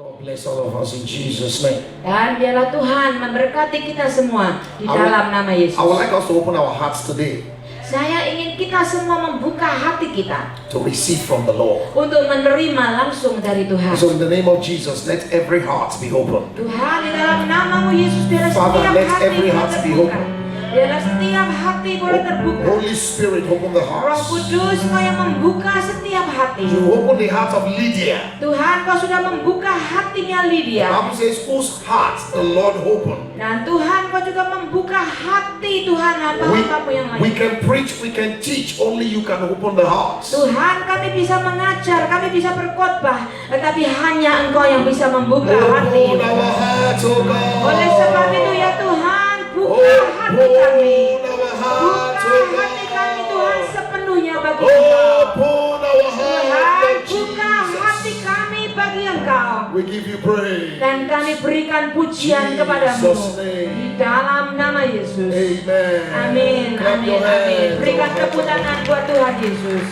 God bless all of us in Jesus' name. Dan biarlah Tuhan memberkati kita semua di dalam nama Yesus. I would like us to open our hearts today Saya ingin kita semua membuka hati kita to receive from the Lord. untuk menerima langsung dari Tuhan. So in the name of Jesus, let every heart be open. Tuhan, di dalam namamu Yesus, biarlah Father, setiap let hati every boleh heart be terbuka. open. Biarlah setiap hati boleh terbuka. Holy Spirit, open the Roh hearts. Kudus, Kau yang membuka setiap hati. You open the heart of Lydia. Tuhan, Kau sudah membuka hatinya The Lydia. Bible says, whose heart the Lord opened. Dan Tuhan, Kau juga membuka hati Tuhan hamba-Hambamu yang We lain. can preach, we can teach, only you can open the hearts. Tuhan, kami bisa mengajar, kami bisa berkhotbah, tetapi hanya Engkau yang bisa membuka hati. Open our hearts, oh God. Oleh sebab itu ya Tuhan, buka hati kami. Open our hearts, Buka oh hati kami God. Tuhan sepenuhnya bagi Engkau. Open our Tuhan, hearts, Lord buka hati Jesus. kami bagi Engkau. We give you praise. Dan kami berikan pujian kepadamu Jesus' name. di dalam nama Yesus. Amen. Amin, Clap amin, your amin. hands, Berikan oh tepuk heaven. tangan buat Tuhan Yesus.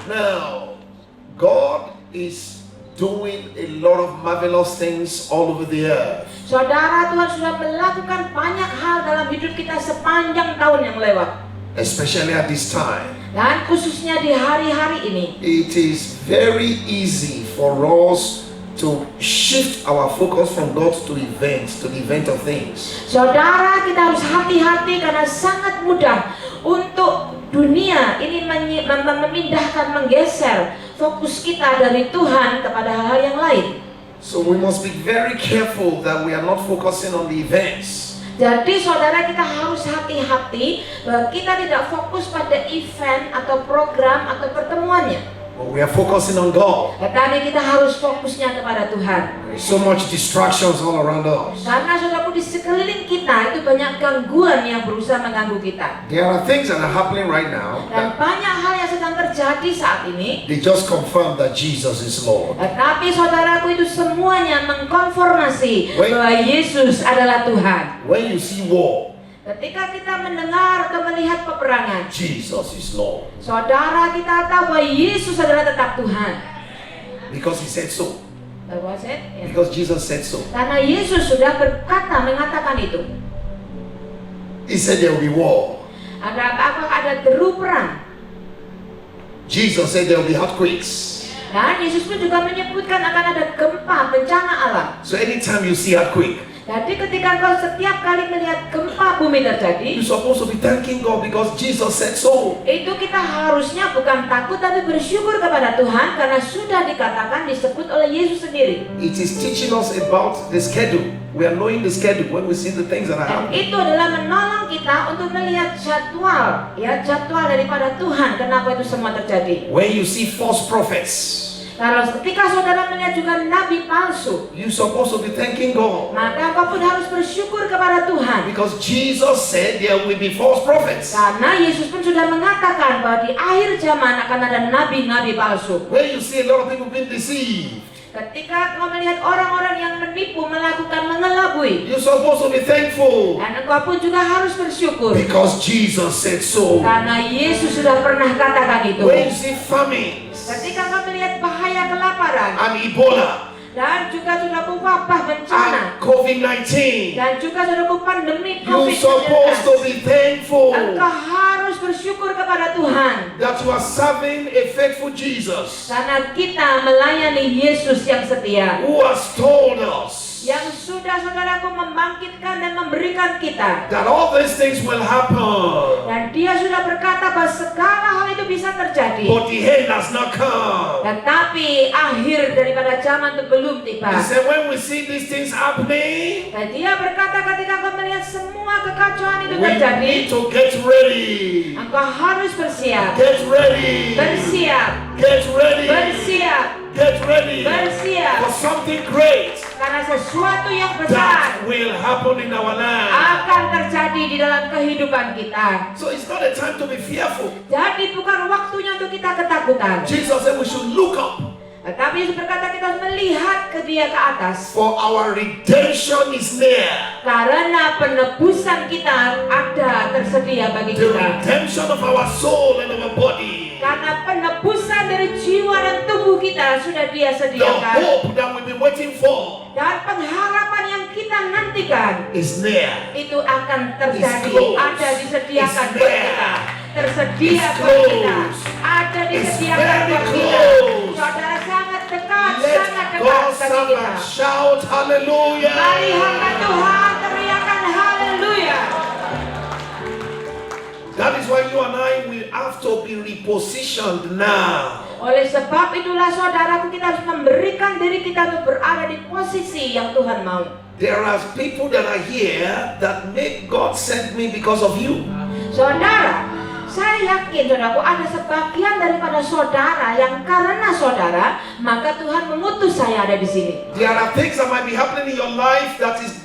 Now, God is doing a lot of marvelous things all over the earth. Saudara, Tuhan sudah melakukan banyak hal dalam hidup kita sepanjang tahun yang lewat. Especially at this time. Dan khususnya di hari-hari ini, It is very easy for us to shift our focus from God to events, to the event of things. saudara, kita harus hati-hati karena sangat mudah untuk dunia ini memindahkan, menggeser fokus kita dari Tuhan kepada hal-hal yang lain. So we must be very careful that we are not focusing on the events. Jadi saudara, kita harus hati-hati bahwa kita tidak fokus pada event atau program atau pertemuannya. But we are focusing on God. Tetapi kita harus fokusnya kepada Tuhan. There is so much distractions all around us. Karena saudaraku, di sekeliling kita itu banyak gangguan yang berusaha mengganggu kita. There are things that are happening right now Dan that banyak hal yang sedang terjadi saat ini. they just confirm that Jesus is Lord. Tetapi saudaraku, itu semuanya mengkonfirmasi Wait. bahwa Yesus adalah Tuhan. When you see war, Ketika kita mendengar atau melihat peperangan, Jesus is Lord. saudara, kita tahu bahwa Yesus adalah tetap Tuhan. Because he said so. Bahwa saya- ya. Because Jesus said so. Karena Yesus sudah mengatakan itu. He said there will be war. Ada deru perang. Jesus said there will be earthquakes. Dan Yesus pun juga menyebutkan akan ada gempa, bencana alam. So anytime you see earthquake, Jadi ketika kau setiap kali melihat gempa bumi terjadi, you're supposed to be thanking God because Jesus said so. itu kita harusnya bukan takut tapi bersyukur kepada Tuhan karena sudah dikatakan, disebut oleh Yesus sendiri. It is teaching us about the schedule. We are knowing the schedule when we see the things that are Dan happening. itu adalah menolong kita untuk melihat jadwal, ya jadwal daripada Tuhan kenapa itu semua terjadi. When you see false prophets, Kalau ketika saudara melihat juga nabi palsu, you're supposed to be thanking God maka kau pun harus bersyukur kepada Tuhan. because Jesus said there will be false prophets. Karena Yesus pun sudah mengatakan bahwa di akhir zaman akan ada nabi-nabi palsu. When you see a lot of people being deceived, Ketika kau melihat orang-orang yang menipu, melakukan mengelabui, you're supposed to be thankful dan engkau pun juga harus bersyukur. because Jesus said so. Karena Yesus sudah pernah katakan itu. When you see famines Ketika kau melihat bahaya kelaparan, and Ebola dan juga sudah wabah bencana, and COVID-19, dan juga sudah pandemi you're supposed to COVID-19, be thankful engkau harus bersyukur kepada Tuhan. that you are serving a faithful Jesus Karena kita melayani Yesus yang setia, who has told us yang sudah saudaraku membangkitkan dan memberikan kita. that all these things will happen, Dan dia sudah berkata bahwa segala hal itu bisa terjadi. but the end has not come. Tetapi akhir daripada zaman itu belum tiba. He said, when we see these things happening, Dan dia berkata ketika kau melihat semua kekacauan itu we terjadi, need to get ready. engkau harus bersiap. Get ready. Bersiap. Get ready. Bersiap. Get ready Bersiap. for something great Karena sesuatu yang besar that will happen in our land. akan terjadi di dalam kehidupan kita. So it's not a time to be fearful. Jadi bukan waktunya untuk kita ketakutan. Jesus said we should look up, Tetapi Yesus berkata kita harus melihat ke dia ke atas. for our redemption is near. Karena penebusan kita ada tersedia bagi The kita. redemption of our soul and our body. Karena penebusan dari jiwa dan tubuh tubuh kita sudah Dia The sediakan. hope that we've been waiting for Dan pengharapan yang kita nantikan is near. itu akan terjadi, It's close. ada disediakan It's buat there. kita, tersedia It's buat kita, close. ada It's disediakan very buat kita. close. Saudara, sangat dekat, sangat Let dekat God's bagi kita. servant shout hallelujah. Mari hamba Tuhan teriakan haleluya. That is why you and I will have to be repositioned now. Oleh sebab itulah saudaraku, kita harus memberikan diri kita untuk berada di posisi yang Tuhan mau. There are people that are here that make God send me because of you. Saudara, saya yakin saudaraku ada sebagian daripada saudara yang karena saudara maka Tuhan mengutus saya ada di sini. There are things that might be happening in your life that is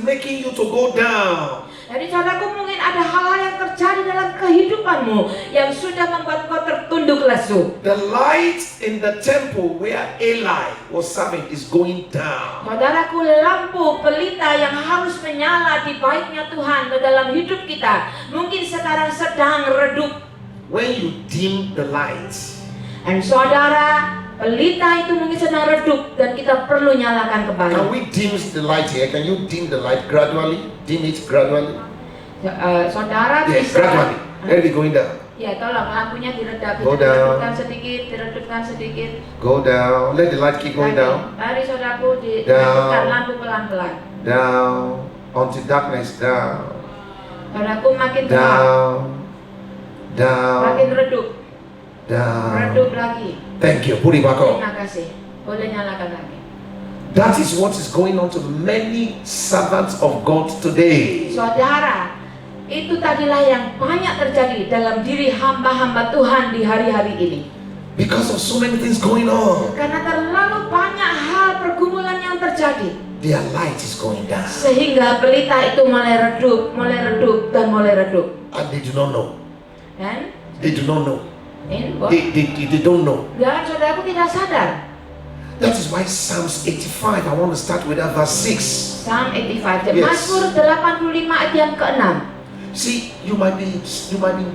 making you to go down. Jadi saudaraku, mungkin ada hal-hal yang terjadi dalam kehidupanmu yang sudah membuat kau tertunduk lesu. The light in the temple where Eli was serving is going down. Saudaraku, lampu pelita yang harus menyala di baiknya Tuhan ke dalam hidup kita mungkin sekarang sedang redup. When you dim the lights, Dan saudara, pelita itu mungkin sedang redup dan kita perlu nyalakan kembali. can we dim the light here? Can you dim the light gradually? Dim it gradually? Saudara Yes, bisa. gradually. Let it be going down. Ya, tolong lampunya diredupkan, Go down. diredupkan sedikit. Go down. Let the light keep going Lagi. down. Mari saudaraku Down. diredupkan lampu pelan-pelan. Down. Until darkness down. Saudaraku makin gelap, Down. Down. makin redup Down. lagi. Thank you. Put it back on. Terima kasih. Boleh nyalakan lagi. That is what is going on to many servants of God today. Saudara, itu tadilah yang banyak terjadi dalam diri hamba-hamba Tuhan di hari-hari ini. Because of so many things going on, Karena terlalu banyak hal pergumulan yang terjadi, their light is going down. sehingga pelita itu mulai redup, dan mulai redup. And they do not know. Dan They do not know. what? They don't know. Dan saudaraku tidak sadar. That is why Psalms 85, I want to start with that verse 6. Psalm 85, Yes. Mazmur 85 ayat yang ke-6. See, you might be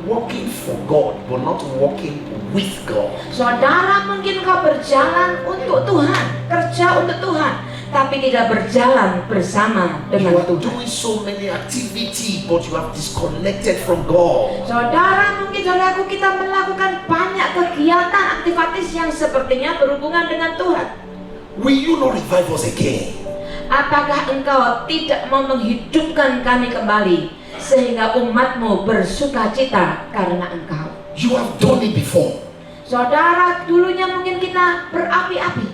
working for God, but not working with God. Saudara, mungkin kau berjalan untuk Tuhan, kerja untuk Tuhan, tapi tidak berjalan bersama You dengan are Tuhan. doing so many activities, but you have disconnected from God. Saudara, mungkin saudaraku, kita melakukan banyak kegiatan aktivitas yang sepertinya berhubungan dengan Tuhan. Will you not revive us again? Apakah engkau tidak mau menghidupkan kami kembali sehingga umatmu bersuka cita karena engkau? You have done it before. Saudara, dulunya mungkin kita berapi-api.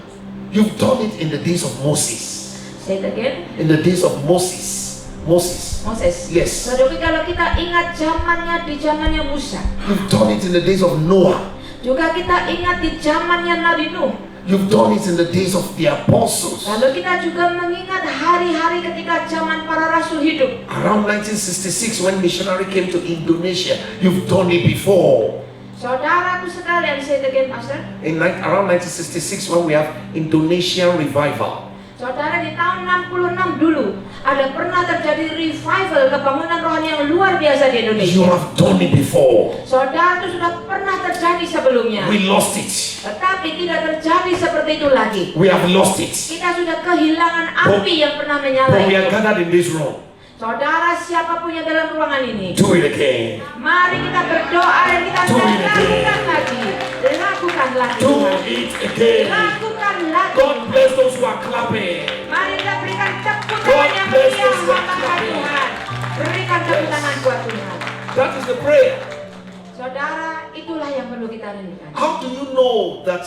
You've done it in the days of Moses. Say it again. In the days of Moses. Moses. Yes. Yes. Kalau kita ingat zamannya Musa, You've done it in the days of Noah. juga kita ingat di zamannya Nabi Nuh. You've done it in the days of the apostles. Lalu kita juga mengingat hari-hari ketika zaman para rasul hidup. Around 1966 when missionary came to Indonesia, you've done it before. Saudaraku sekalian, say it again, Pastor. Around 1966 when we have Indonesian revival. Saudara, di tahun 66 dulu ada pernah terjadi revival kebangunan rohani yang luar biasa di You Indonesia. have done it before. Saudara, itu sudah pernah terjadi sebelumnya. We lost it. Tetapi tidak terjadi seperti itu lagi. We have lost it. Kita sudah kehilangan api yang pernah menyala But we are itu. gathered in this room. Saudara, siapapun yang dalam ruangan ini, Do it again. mari kita berdoa dan kita Do it again. lakukan lagi. Lakukan lagi. Do Tuhan. it again. Lakukan lagi. God bless those who are clapping. Mari kita berikan tepuk God tangan yang bless meriah us. kepada Tuhan. Berikan tepuk tangan buat Tuhan. That is the prayer. Saudara, itulah yang perlu kita rindukan. How do you know that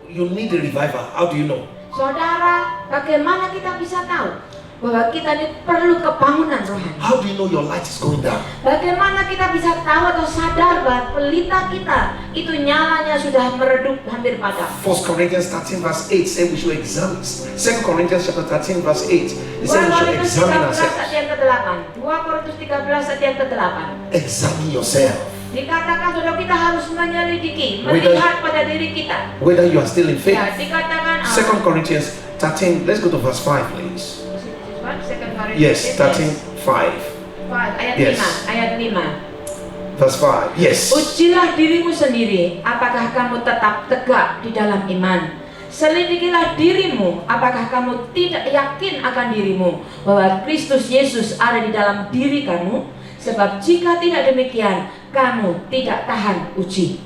you need a revival? How do you know? Saudara, bagaimana kita bisa tahu bahwa kita ini perlu kebangunan rohani? How do you know your light is going down? Bagaimana kita bisa tahu atau sadar bahwa pelita kita itu nyalanya sudah meredup hampir padam? 1 Corinthians 13 verse 8 says we should examine. 2 Corinthians chapter 13 verse 8 it 2 says we should Korintus examine 13 ourselves. ayat yang ke-8. 2 Korintus 13 ayat yang ke-8. Examine yourself. Dikatakan saudara, kita harus menyelidiki, Whether- melihat pada diri kita. Whether you are still in faith. Ya, dikatakan 2 Corinthians 13, let's go to verse 5 please. Second Corinthians Yes, 13, 5. ayat Yes. 5, ayat 5. Verse 5. Yes. Ujilah dirimu sendiri, apakah kamu tetap tegak di dalam iman. Selidikilah dirimu, apakah kamu tidak yakin akan dirimu bahwa Kristus Yesus ada di dalam diri kamu. Sebab jika tidak demikian, kamu tidak tahan uji.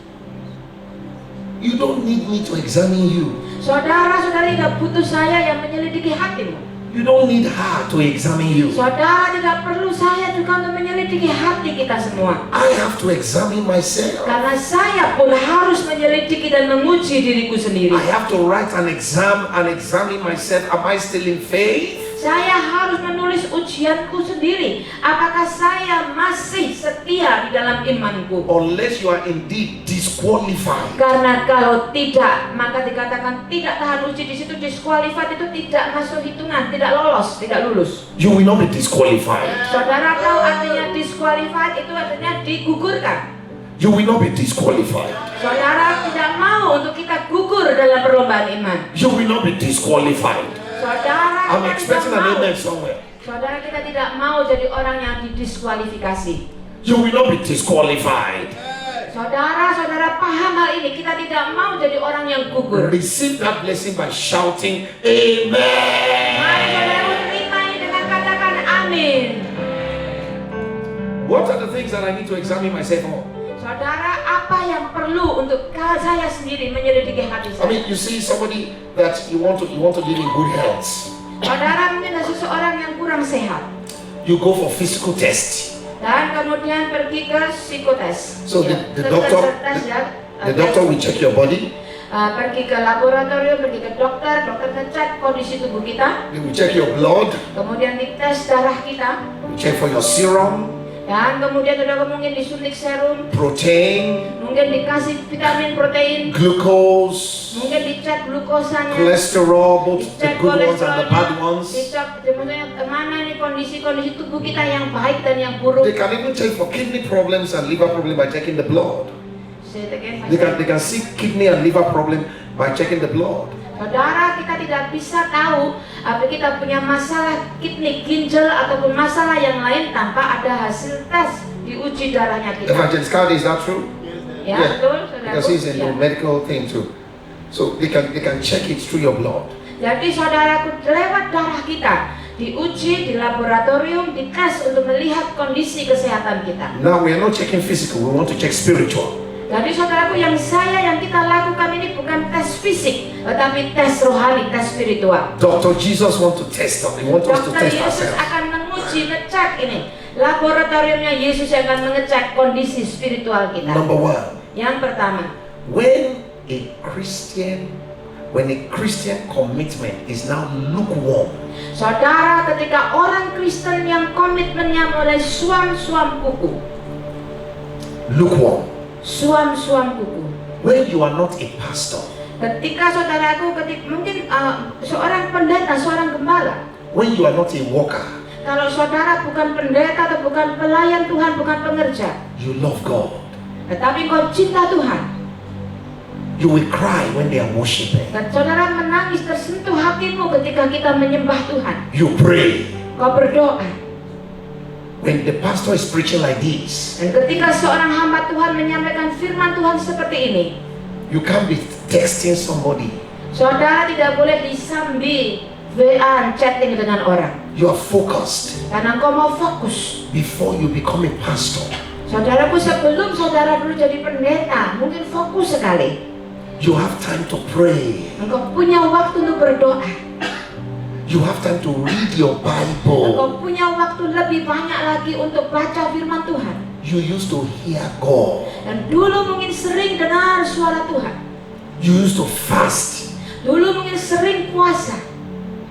You don't need me to examine you. Saudara-saudari tidak butuh saya yang menyelidiki hatimu. You don't need her to examine you. Saudara tidak perlu saya juga untuk menyelidiki hati kita semua. I have to examine myself. Karena saya pun harus menyelidiki dan menguji diriku sendiri. I have to write an exam and examine myself. Am I still in faith? Saya harus menulis ujianku sendiri. Apakah saya masih setia di dalam imanku? Unless you are indeed disqualified. Karena kalau tidak, maka dikatakan tidak tahan uji. Di situ disqualified itu tidak masuk hitungan, tidak lolos, tidak lulus. You will not be disqualified. Saudara tahu artinya disqualified itu artinya digugurkan. You will not be disqualified. Saudara tidak mau untuk kita gugur dalam perlombaan iman. You will not be disqualified. Saudara I'm kita expecting tidak an mau. amen somewhere. Saudara kita tidak mau jadi orang yang didiskualifikasi. You will not be disqualified. Saudara-saudara paham hal ini. Kita tidak mau jadi orang yang gugur. Receive that blessing by shouting amen. Mari saudara terima ini dengan katakan amin. What are the things that I need to examine myself on? Saudara, apa yang perlu untuk saya sendiri menyelidiki hati I saya? mean, you see somebody that you want to live in good health. Saudara mungkin ada seseorang yang kurang sehat You go for physical test. dan kemudian pergi ke psikotes. So Ya, the ke doctor, tes ya. the doctor will check your body. Pergi ke laboratorium, pergi ke dokter ngecek kondisi tubuh kita, They will check your blood. kemudian dites darah kita, Check for your serum, dan kemudian saudara mungkin disuntik serum, protein, mungkin dikasih vitamin protein, glucose, mungkin dicek glukosanya, cholesterol, both the dicek good ones and the bad kolesterolnya, ones. dicek maksudnya kemana nih kondisi tubuh kita yang baik dan yang buruk. They can even check for kidney problems and liver problem by checking the blood. Say it again, They can see kidney and liver problem by checking the blood. Saudara, kita tidak bisa tahu apa kita punya masalah kidney, ginjal ataupun masalah yang lain tanpa ada hasil tes diuji darahnya kita. Evangelist Cardi, is that true? Ya, Yeah. betul, Because he's in saudara. the medical thing too. So they can check it through your blood. Jadi saudaraku, lewat darah kita diuji di laboratorium, dites untuk melihat kondisi kesehatan kita. Now we are not checking physical, we want to check spiritual. Jadi saudaraku, yang kita lakukan ini bukan tes fisik, tetapi tes rohani, tes spiritual. Dr. Jesus want to test us. He wants us to Dokter test Yesus ourselves. akan menguji, ngecek ini. Laboratoriumnya Yesus yang akan mengecek kondisi spiritual kita. Number one, Yang pertama, when a Christian commitment is now lukewarm, saudara, ketika orang Kristen yang komitmennya mulai suam-suam kuku, lukewarm. suam-suam kuku. When you are not a pastor, Ketika saudaraku, mungkin seorang pendeta, seorang gembala, when you are not a worker, kalau saudara bukan pendeta atau bukan pelayan Tuhan, bukan pengerja, you love God. tetapi kau cinta Tuhan, You will cry when they are worshiping. dan saudara menangis tersentuh hatimu ketika kita menyembah Tuhan. You pray. Kau berdoa. When the pastor is preaching like this, Dan ketika seorang hamba Tuhan menyampaikan firman Tuhan seperti ini, you can't be texting somebody. saudara tidak boleh disambi WA chatting dengan orang. You are focused Karena kau mau fokus. before you become a pastor. Saudaraku, sebelum saudara dulu jadi pendeta, mungkin fokus sekali. You have time to pray. Engkau punya waktu untuk berdoa. You have time to read your Bible. Engkau punya waktu lebih banyak lagi untuk baca firman Tuhan. You used to hear God. Dan dulu mungkin sering dengar suara Tuhan. You used to fast. Dulu mungkin sering puasa.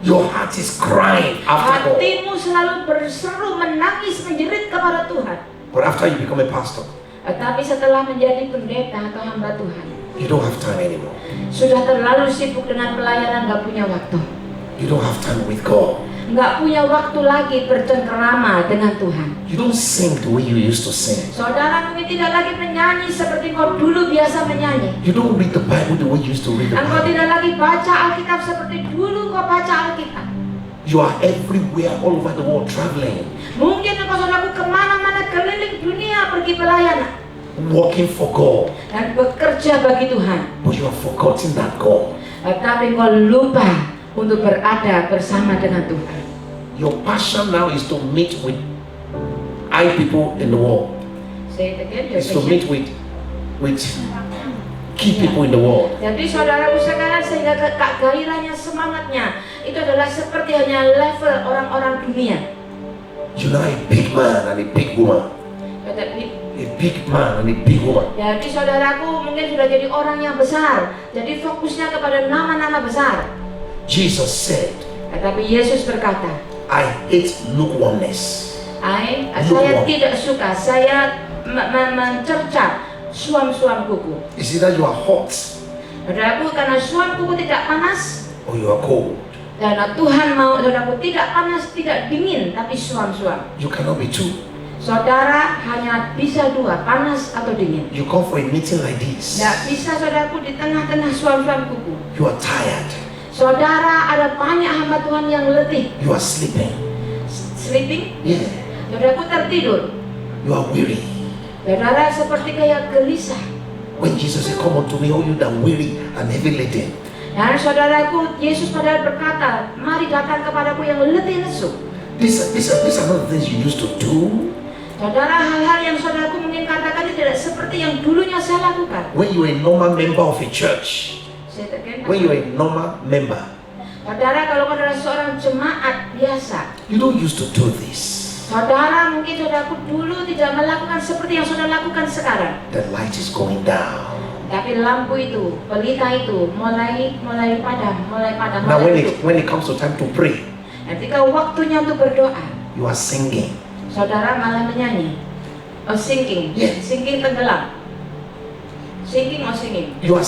Your heart is crying after God. Hatimu selalu berseru, menangis, menjerit kepada Tuhan. But after you become a pastor, Tetapi setelah menjadi pendeta atau hamba Tuhan, you don't have time anymore. sudah terlalu sibuk dengan pelayanan, gak punya waktu. You don't have time with God. Gak punya waktu lagi bercengkerama dengan Tuhan. You don't sing the way you used to sing. Saudara mungkin tidak lagi menyanyi seperti kau dulu biasa menyanyi. You don't read the Bible the way you used to read the Engkau Bible. tidak lagi baca Alkitab seperti dulu kau baca Alkitab. You are everywhere, all over the world, traveling. Mungkin engkau saudaraku kemana-mana keliling dunia pergi pelayanan working for God, dan bekerja bagi Tuhan, but you have forgotten that God. tetapi kau lupa untuk berada bersama dengan Tuhan. Your passion now is to meet with high people in the world. Say it again, your It's to passion. meet with key people in the world. Jadi saudaraku sekarang sehingga gairahnya, semangatnya itu adalah seperti hanya level orang-orang dunia. You know, a big man and a big woman. Tetapi A big man and a big woman. jadi saudaraku mungkin sudah jadi orang yang besar, jadi fokusnya kepada nama-nama besar. Jesus said, Tetapi Yesus berkata, I hate lukewarmness. saya tidak suka, saya mencerca suam-suam kuku. It's either you are hot Saudaraku, karena suam kuku tidak panas, or you are cold. karena Tuhan mau saudaraku tidak panas, tidak dingin, tapi suam-suam. You cannot be two. Saudara hanya bisa dua, panas atau dingin. You come for a meeting like this. Tidak bisa saudaraku di tengah-tengah suam-suam kuku. You are tired. Saudara, ada banyak hamba Tuhan yang letih. You are sleeping. Sleeping, Yeah. saudaraku tertidur. You are weary. Saudara seperti kayak gelisah. When Jesus said, come unto me, all you that weary and heavy laden. Dan saudaraku, Yesus padahal berkata, mari datang kepadaku yang letih lesu. These are not the things you used to do. Saudara, hal-hal yang saudaraku mungkin katakan tidak seperti yang dulunya saya lakukan. When you are a normal member of a church. Say it again. When you are a normal member. Saudara, kalau kau adalah seorang jemaat biasa, You don't used to do this. saudara mungkin saudaraku dulu tidak melakukan seperti yang saudara lakukan sekarang. The light is going down. Tapi lampu itu, pelita itu mulai padam, Now mulai redup. when it comes to time to pray, Ketika waktunya untuk berdoa, you are singing. saudara malah menyanyi. Oh, sinking. Yeah. Sinking tenggelam. Sinking or singing. You are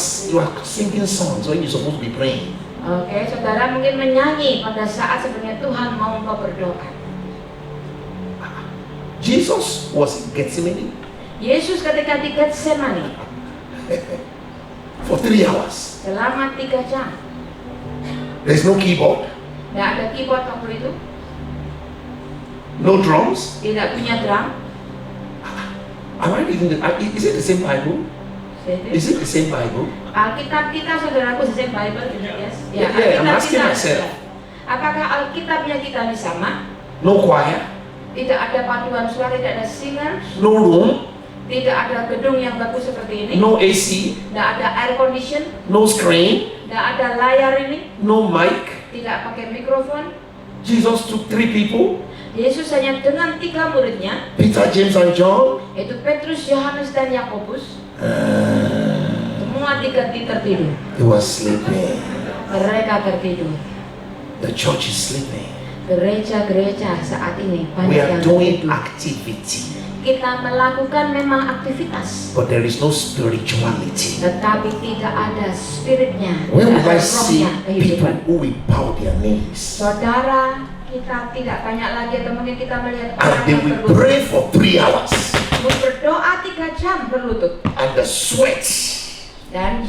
singing songs when you're supposed to be praying. Oke, saudara mungkin menyanyi pada saat sebenarnya Tuhan mau engkau berdoa. Jesus was in Gethsemane Yesus ketika di Getsemani for 3 hours. selama 3 jam, There's no keyboard, tidak ada keyboard waktu itu, no drums. tidak punya drum. Am I reading is it the same Bible? Is it the same Bible? Alkitab kita, saudaraku, sesama Bible, yes. Yeah, I'm Alkitab asking kita, myself. ya. Apakah Alkitabnya kita ini sama? No choir, Tidak ada paduan suara, tidak ada singer, no room, tidak ada gedung yang bagus seperti ini, no AC, tidak ada air condition, no screen, tidak ada layar ini, no mic. tidak pakai mikrofon. Jesus took 3 people, Yesus hanya dengan 3 muridnya, Peter, James, and John. yaitu Petrus, Yohanes, dan Yakobus. Semua 3 tertidur. They were sleeping. Mereka tertidur. The church is sleeping. Gereja-gereja saat ini We banyak are yang doing tertidur. activity, Kita melakukan memang aktivitas, but there is no spirituality. tetapi tidak ada spiritnya, When tidak will ada I see rohnya people kehidupan. who will bow their knees Saudara, kita tidak banyak lagi, atau mungkin kita melihat and orang they yang will berlutut. pray for 3 hours Berdoa 3 jam berlutut, and the sweat, dan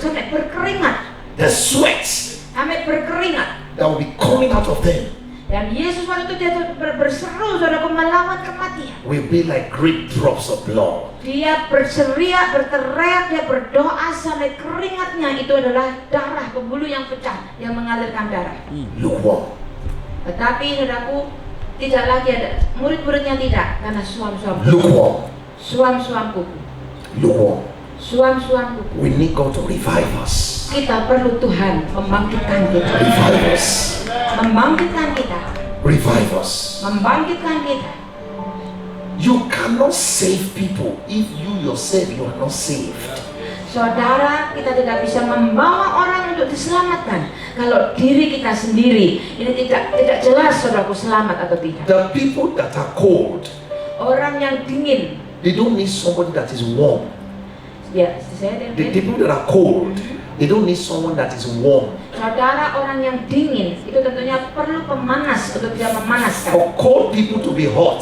sampai berkeringat, sampai berkeringat. that will be coming out of them Dan Yesus waktu itu dia berseru, saudaraku, melawan kematian. will be like great drops of blood. Dia berteriak, dia berdoa sampai keringatnya itu adalah darah, pembuluh yang pecah yang mengalirkan darah. Lukewarm. Tetapi saudaraku, tidak lagi ada murid-muridnya, tidak, karena suam-suam kuku. Lukewarm. Suam-suam kuku. Lukewarm. Suam-suam kuku. We need God to revive us. Kita perlu Tuhan membangkitkan kita. Revive us. Membangkitkan kita. Revive us. Membangkitkan kita. You cannot save people if you yourself you are not saved. Saudara, kita tidak bisa membawa orang untuk diselamatkan kalau diri kita sendiri ini tidak jelas, saudaraku, selamat atau tidak. The people that are cold, Orang yang dingin, they don't need somebody that is warm. ya, saya The people that are cold, they don't need someone that is warm. saudara, orang yang dingin itu tentunya perlu pemanas untuk bisa memanaskan. For cold people to be hot,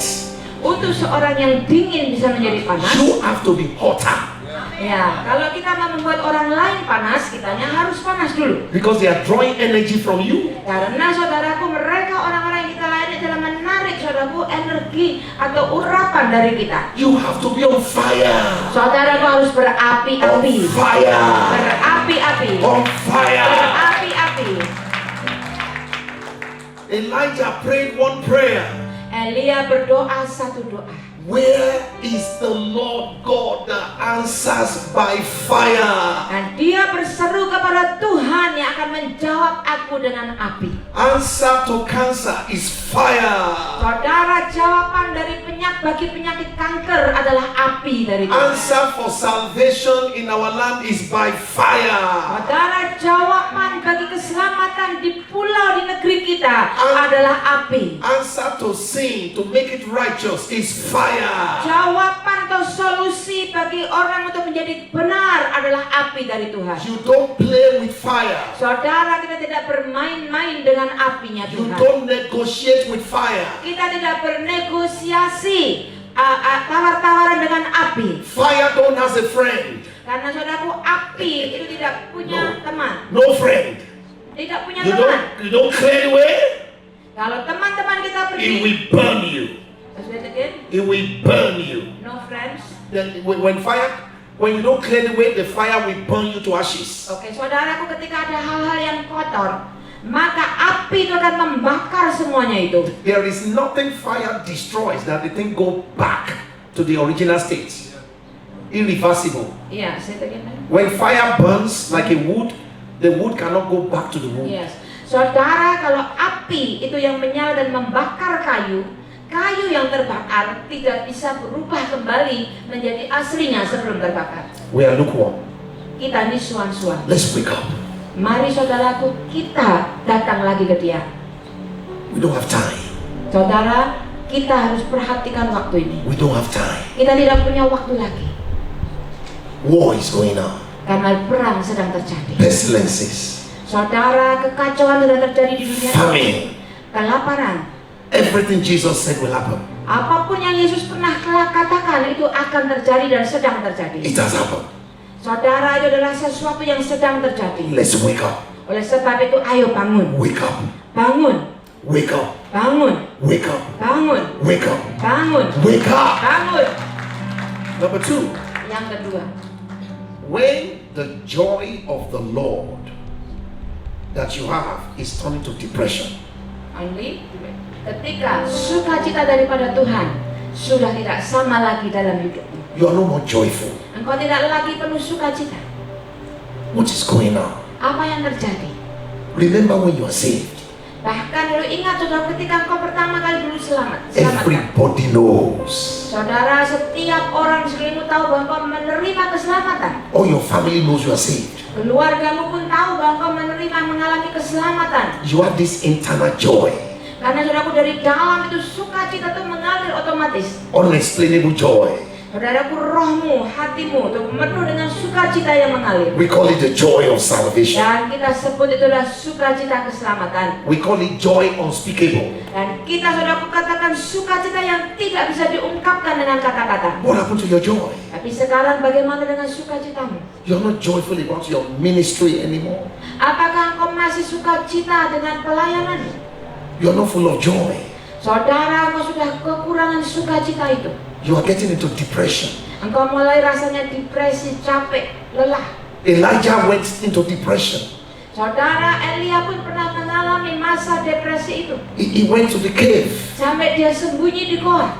Untuk seorang yang dingin bisa menjadi panas, you have to be hotter ya, kalau kita mau membuat orang lain panas, kitanya harus panas dulu. because they are drawing energy from you. Karena saudaraku, mereka orang-orang yang kita layani adalah menarik saudara saudaraku, energi atau urapan dari kita. You have to be on fire. Saudaraku harus On berapi-api. fire. Berapi-api. On fire. Berapi-api. Elijah prayed one prayer. Elia berdoa satu doa. Where is the Lord God that answers by fire? Dan dia berseru kepada Tuhan yang akan menjawab aku dengan api. Answer to cancer is fire. Saudara, jawaban dari bagi penyakit kanker adalah api dari Tuhan. Answer for salvation in our land is by fire. Saudara, jawaban bagi keselamatan di pulau di negeri kita adalah api. Answer to sin, to make it righteous, is fire. Jawaban atau solusi bagi orang untuk menjadi benar adalah api dari Tuhan. You don't play with fire. Saudara, kita tidak bermain-main dengan apinya You Tuhan. don't negotiate with fire. Kita tidak bernegosiasi tawar-tawaran dengan api. Fire don't have a friend. Karena saudaraku, api itu tidak punya teman. No friend. Tidak punya You teman. don't clear the way. Kalau teman-teman kita It pergi, will burn you. It will burn you. no friends. Then when you don't clear the way, the fire will burn you to ashes. Oke, saudaraku, ketika ada hal-hal yang kotor, maka api itu akan membakar semuanya itu. There is nothing fire destroys that the thing go back to the original state. Irreversible. Iya, saya tadi. When fire burns like a wood, the wood cannot go back to the wood. Yes. Saudara, kalau api itu yang menyala dan membakar kayu yang terbakar tidak bisa berubah kembali menjadi aslinya sebelum terbakar. We are lukewarm. Kita ini suan-suan. Let's wake up. Mari saudaraku, kita datang lagi ke Dia. We don't have time. Saudara, kita harus perhatikan waktu ini. We don't have time. Kita tidak punya waktu lagi. War is going on. Karena perang sedang terjadi. Pestilences. Saudara, kekacauan sedang terjadi di dunia. Famine. Kelaparan. Everything Jesus said will happen. Apapun yang Yesus pernah katakan itu akan terjadi dan sedang terjadi. It has happened. Saudara, itu adalah sesuatu yang sedang terjadi. Let's wake up. Oleh sebab itu, ayo bangun. Wake up. Bangun. Wake up. Bangun. Wake up. Bangun. Wake up. Bangun. Wake up. Bangun. Number 2. Yang kedua, When the joy of the Lord that you have is turning to depression, ketika sukacita daripada Tuhan sudah tidak sama lagi dalam hidupmu, you are no more joyful. engkau tidak lagi penuh sukacita. What is going on? Apa yang terjadi? Remember when you are saved. Bahkan dulu ingat, saudara, ketika engkau pertama kali dulu selamat. Everybody knows. Saudara, setiap orang di sekelilingmu tahu bahwa engkau menerima keselamatan. All your family knows you are saved. Keluargamu pun tahu bahwa engkau mengalami keselamatan. You have this internal joy. Karena saudaraku, dari dalam itu sukacita itu mengalir otomatis. Unexplainable joy. Saudaraku, rohmu, hatimu itu penuh dengan sukacita yang mengalir. We call it the joy of salvation. Dan kita sebut itulah sukacita keselamatan. We call it joy unspeakable. Dan kita, saudaraku, katakan sukacita yang tidak bisa diungkapkan dengan kata-kata. What happened to your joy? Tapi sekarang bagaimana dengan sukacitamu? You're not joyful about your ministry anymore. Apakah engkau masih sukacita dengan pelayananmu? You're not full of joy. Saudara, engkau sudah kekurangan sukacita itu. You are getting into depression. Engkau mulai rasanya depresi, capek, lelah. Elijah went into depression. Saudara, Elia pun pernah mengalami masa depresi itu. He went to the cave. Sampai dia sembunyi di goa.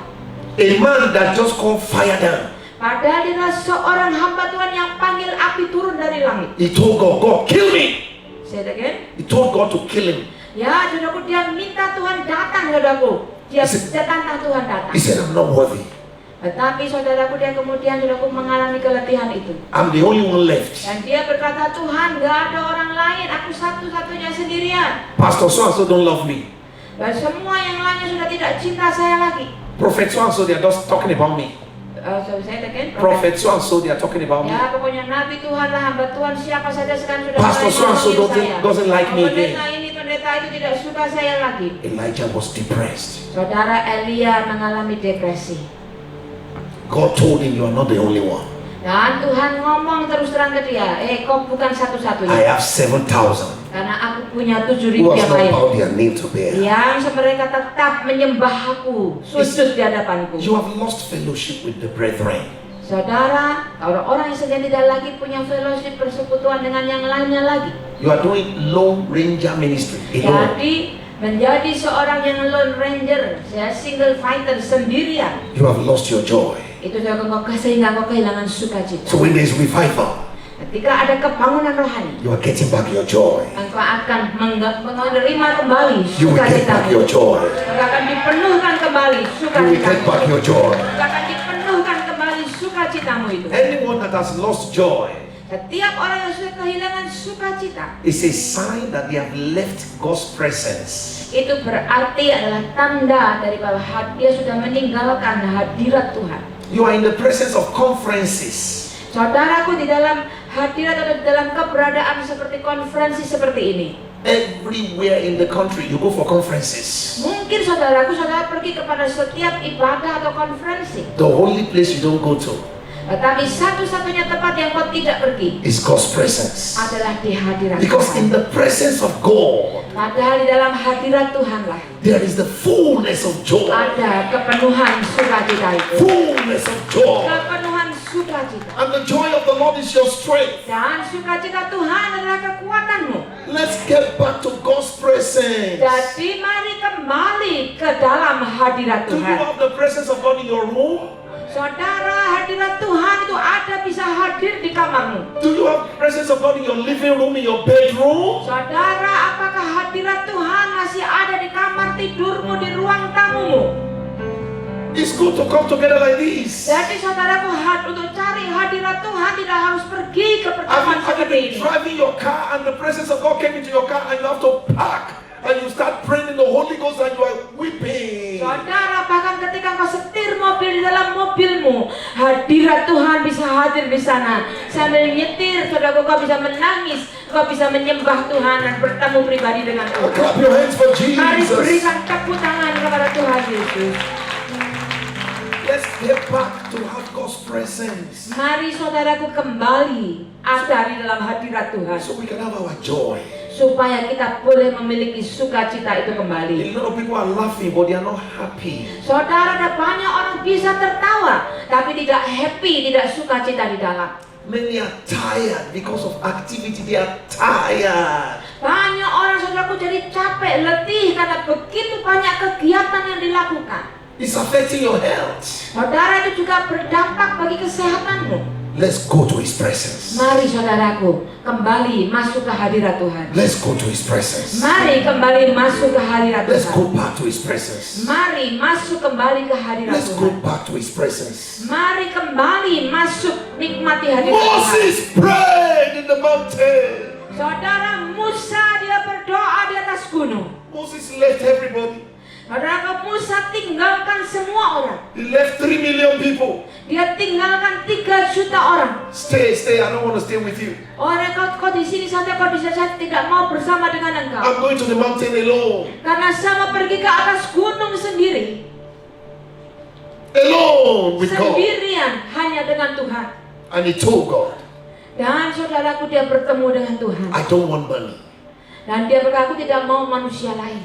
A man that just called fire down. Padahal dia adalah seorang hamba Tuhan yang panggil api turun dari langit. He told God, God, kill me. Say it again. He told God to kill him. Ya, saudaraku, dia minta Tuhan datang, saudaraku. Dia tantang Tuhan datang. He said, I'm not worthy. Tetapi saudaraku, dia kemudian saudaraku mengalami keletihan itu. I'm the only one left. Dan dia berkata, Tuhan, gak ada orang lain, aku satu-satunya sendirian. Pastor so-and-so don't love me. Dan semua yang lainnya sudah tidak cinta saya lagi. Prophet so-and-so, they are just talking about me. Prophet so-and-so, they are talking about me. Ya, pokoknya Nabi Tuhan lah, hamba Tuhan, siapa saja sekarang sudah Pastor so-and-so doesn't like me again. Pendeta ini, pendeta itu tidak suka saya lagi. Elijah was depressed. Saudara, Elia mengalami depresi. God told him, you are not the only one. Dan Tuhan ngomong terus terang ke dia, kau bukan I satu-satunya. have 7,000 Karena aku punya 7.000 who has yang not lain. bowed their knee to bear. Yang mereka tetap menyembah aku, sujud di hadapanku. You have lost fellowship with the brethren. Saudara, orang-orang yang sedang tidak lagi punya fellowship persekutuan dengan yang lainnya lagi. You are doing Lone Ranger ministry alone. Jadi menjadi seorang yang lone ranger, saya single fighter sendirian. You have lost your joy. Itu sehingga kau kehilangan sukacita. So when there is revival, Ketika ada kebangunan rohani, you are getting back your joy. engkau akan menerima kembali You will get back your sukacitamu. joy. Engkau akan dipenuhkan kembali You will get sukacitamu. back your joy. Engkau akan dipenuhkan kembali sukacitamu itu. Anyone that has lost joy Setiap orang yang sudah kehilangan sukacita, is a sign that they have left God's presence. itu berarti adalah tanda dari bahwa dia sudah meninggalkan hadirat Tuhan. You are in the presence of conferences. Saudaraku, di dalam hadirat atau di dalam keberadaan seperti konferensi seperti ini, Everywhere in the country, you go for conferences. mungkin saudara pergi kepada setiap ibadah atau konferensi, The only place you don't go to tetapi satu-satunya tempat yang kau tidak pergi is God's presence. adalah di hadirat Because in Tuhan. the presence of God, Padahal di dalam hadirat Tuhanlah there is the fullness of joy. ada kepenuhan sukacita itu. Fullness of joy. Kepenuhan sukacita. And the joy of the Lord is your strength. Dan sukacita Tuhan adalah kekuatanmu. Let's get back to God's presence. Jadi mari kembali ke dalam hadirat Do you Tuhan. have the presence of God in your room? Saudara, hadirat Tuhan itu ada, bisa hadir di kamarmu. Do you have the presence of God in your living room, in your bedroom? Saudara, apakah hadirat Tuhan masih ada di kamar tidurmu, di ruang tamumu? It's good to come together like this. Jadi saudaraku, untuk cari hadirat Tuhan tidak harus pergi ke pertemuan Have you seperti been ini. driving your car and the presence of God came into your car and you have to park and you start praying in the Holy Ghost and you are weeping? Saudara, bahkan ketika kau setir mobil di dalam mobilmu, hadirat Tuhan bisa hadir di sana. Sambil nyetir, saudara, kau bisa menangis, kau bisa menyembah Tuhan dan bertemu pribadi dengan Oh, Tuhan. clap your hands for Mari Jesus. berikan tepuk tangan kepada Tuhan Yesus. Let's get back to have God's presence Mari saudaraku kembali ada di dalam hadirat Tuhan, so we can have our joy. supaya kita boleh memiliki sukacita itu A kembali. lot of people are laughing, but they are not happy. Saudara, ada banyak orang bisa tertawa, tapi tidak happy, tidak sukacita di dalam. Many are tired because of activity. They are tired. Banyak orang saudaraku jadi capek, letih karena begitu banyak kegiatan yang dilakukan. It's affecting your health. Saudara, itu juga berdampak bagi kesehatanmu. Let's go to His presence. Mari saudaraku, kembali masuk ke hadirat Tuhan. Let's go to His presence. Mari kembali masuk ke hadirat Let's go Tuhan. back to His presence. Mari masuk kembali ke hadirat Let's go Tuhan. back to His presence. Mari kembali masuk nikmati hadirat Tuhan. Moses prayed in the mountain. Saudara, Musa dia berdoa di atas gunung. Moses left everybody. Saudara, Musa tinggalkan semua orang. He left 3 million people. Dia tinggalkan 3 juta orang. Stay. I don't want to stay with you. Orang kau di sini saja, kau bisa saja tidak mau bersama dengan engkau. I'm going to the mountain alone. Karena saya mau pergi ke atas gunung sendiri. Alone with God. Sendirian hanya dengan Tuhan. And he told God, Dan saudaraku, dia bertemu dengan Tuhan. I don't want money. Dan dia berkata, aku tidak mau manusia lain.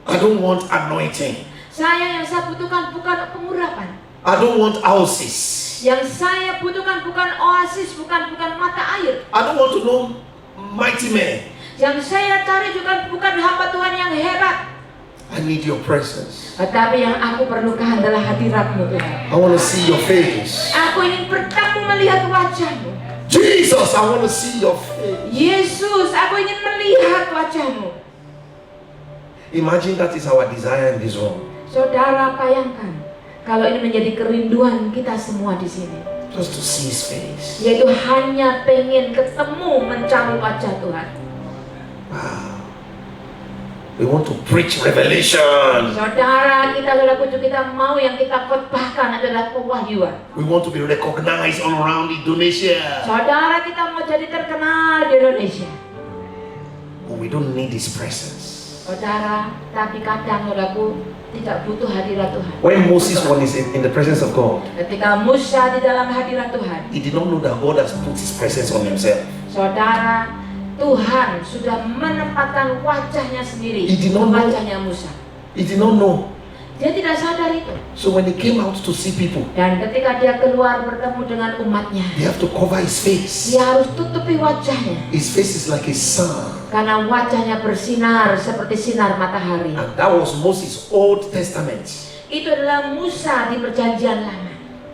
I don't want anointing. Yang saya butuhkan bukan pengurapan. I don't want houses. Yang saya butuhkan bukan oasis, bukan mata air. I don't want to know mighty men. Yang saya cari juga bukan hamba Tuhan yang hebat. I need your presence. Tetapi yang aku perlukan adalah hadirat-Mu Tuhan. I want to see your face. Aku ingin bertemu melihat wajah-Mu. Jesus, I want to see your face. Yesus, aku ingin melihat wajah-Mu. Imagine that is our desire in this room. Saudara, bayangkan kalau ini menjadi kerinduan kita semua di sini. Just to see His face. Yaitu hanya pengen ketemu, mencari wajah Tuhan. Wow. We want to preach revelation. Saudara, kita mau yang kita khotbahkan adalah pewahyuan. We want to be recognized all around Indonesia. Saudara, kita mau jadi terkenal di Indonesia. But we don't need His presence. Saudara, tapi kadang saudaraku tidak butuh hadirat Tuhan. When Moses was in the presence of God, Ketika Musa di dalam hadirat Tuhan, he did not know that God has put his presence on himself. saudara, Tuhan sudah menempatkan wajahnya sendiri He ke did not know. wajahnya Musa. He did not know. Dia tidak sadar itu. So when he came out to see people, Dan ketika dia keluar bertemu dengan umatnya, they have to cover his face. dia harus tutupi wajahnya. His face is like a sun. Karena wajahnya bersinar seperti sinar matahari. And that was Moses' Old Testament. Itu adalah Musa di perjanjian lama.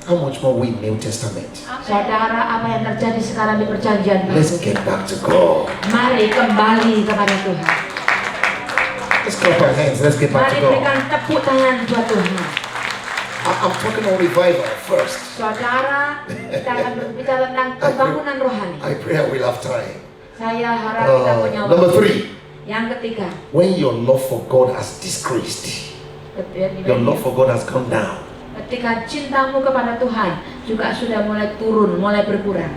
How much more we in New Testament? Saudara, apa yang terjadi sekarang di perjanjian Let's baru? get back to God. Mari kembali kepada Tuhan. Let's clap our hands. Let's get back Mari to God. berikan tepuk tangan buat Tuhan. I'm talking on revival first. Saudara, kita akan berbicara tentang pembangunan rohani. I pray I will have time. Saya harap kita punya Number waktu. 3. Yang ketiga, When your love for God has decreased, your love for God has gone down, ketika cintamu kepada Tuhan juga sudah mulai turun, mulai berkurang.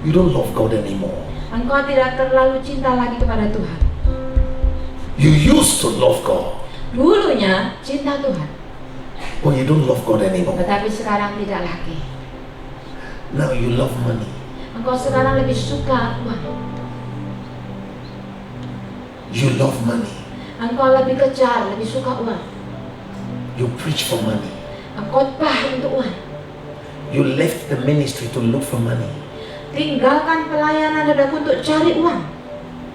you don't love God anymore. Engkau tidak terlalu cinta lagi kepada Tuhan. You used to love God, Dulunya cinta Tuhan, but you don't love God anymore. tetapi sekarang tidak lagi. Now you love money. Engkau sekarang lebih suka uang. You love money. Engkau lebih kejar, lebih suka uang. You preach for money. Engkau khotbah untuk uang. You left the ministry to look for money. Tinggalkan pelayanan saudaraku untuk cari uang.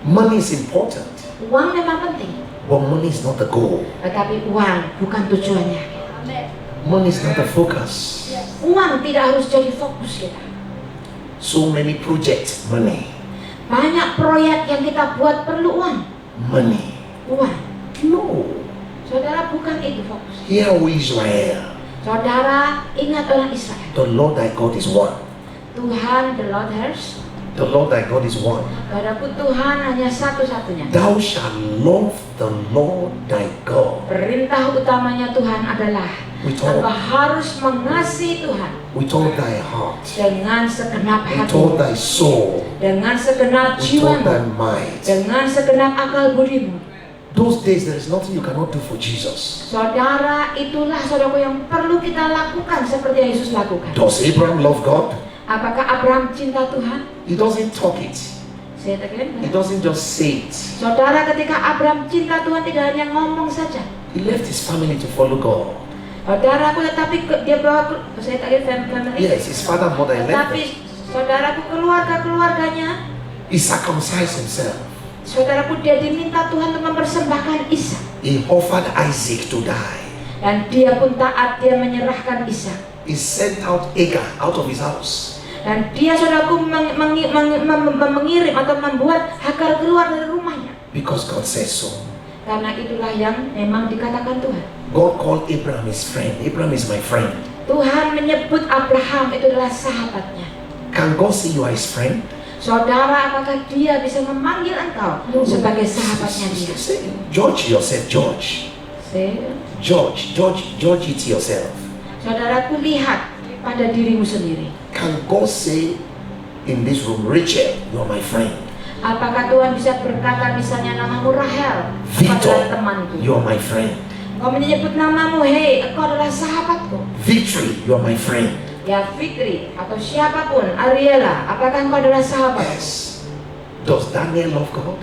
Money is important, Uang memang penting, but money is not the goal. tetapi uang bukan tujuannya. Money is not the focus. Uang tidak harus jadi fokus kita. So many projects, money, Banyak proyek yang kita buat perlu uang. money. Uang. No. Saudara, bukan itu fokus. Hear, O Israel, Saudara, ingat orang Israel. the Lord thy God is one. Tuhan, the Lord has. The Lord thy God is one. Saudaraku, Tuhan hanya satu-satunya. Thou shalt love the Lord thy God Perintah utamanya Tuhan adalah with all, engkau harus mengasihi Tuhan with all thy heart, dengan segenap with all hatimu, thy soul, dengan segenap with all thy jiwamu, might. dengan segenap akal budimu. Those days there is nothing you cannot do for Jesus. Saudara, itulah saudaraku yang perlu kita lakukan seperti yang Yesus lakukan. Does Abraham love God? Apakah Abraham cinta Tuhan? He doesn't talk it. Saya tekan. He doesn't just say it. Saudara, ketika Abraham cinta Tuhan tidak hanya ngomong saja. He left his family to follow God. Saudaraku, tetapi dia bawa saya tekan family. Yes, his father and mother left Tetapi them. saudaraku, keluarganya, He circumcised himself. saudaraku, dia diminta Tuhan untuk mempersembahkan Ishak. He offered Isaac to die. Dan dia pun taat, dia menyerahkan Ishak. He sent out Hagar out of his house. Dan dia saudaraku mengirim atau membuat Hagar keluar dari rumahnya. Because God says so. Karena itulah yang memang dikatakan Tuhan. God called Abraham his friend. Abraham is my friend. Tuhan menyebut Abraham itu adalah sahabatnya. Can God say you are his friend? Saudara, apakah dia bisa memanggil engkau sebagai sahabatnya dia? Say, George yourself, George. George it yourself. Saudaraku, lihat pada dirimu sendiri. Can God say in this room, Rachel, you are my friend. Apakah Tuhan bisa berkata misalnya namamu Rahel, engkau Victor, adalah temanku. you are my friend. Kau menyebut namamu, hei, engkau adalah sahabatku. Victory, you are my friend. Ya Fitri atau siapapun, Ariela, apakah engkau adalah sahabat? Yes. Does Daniel love God?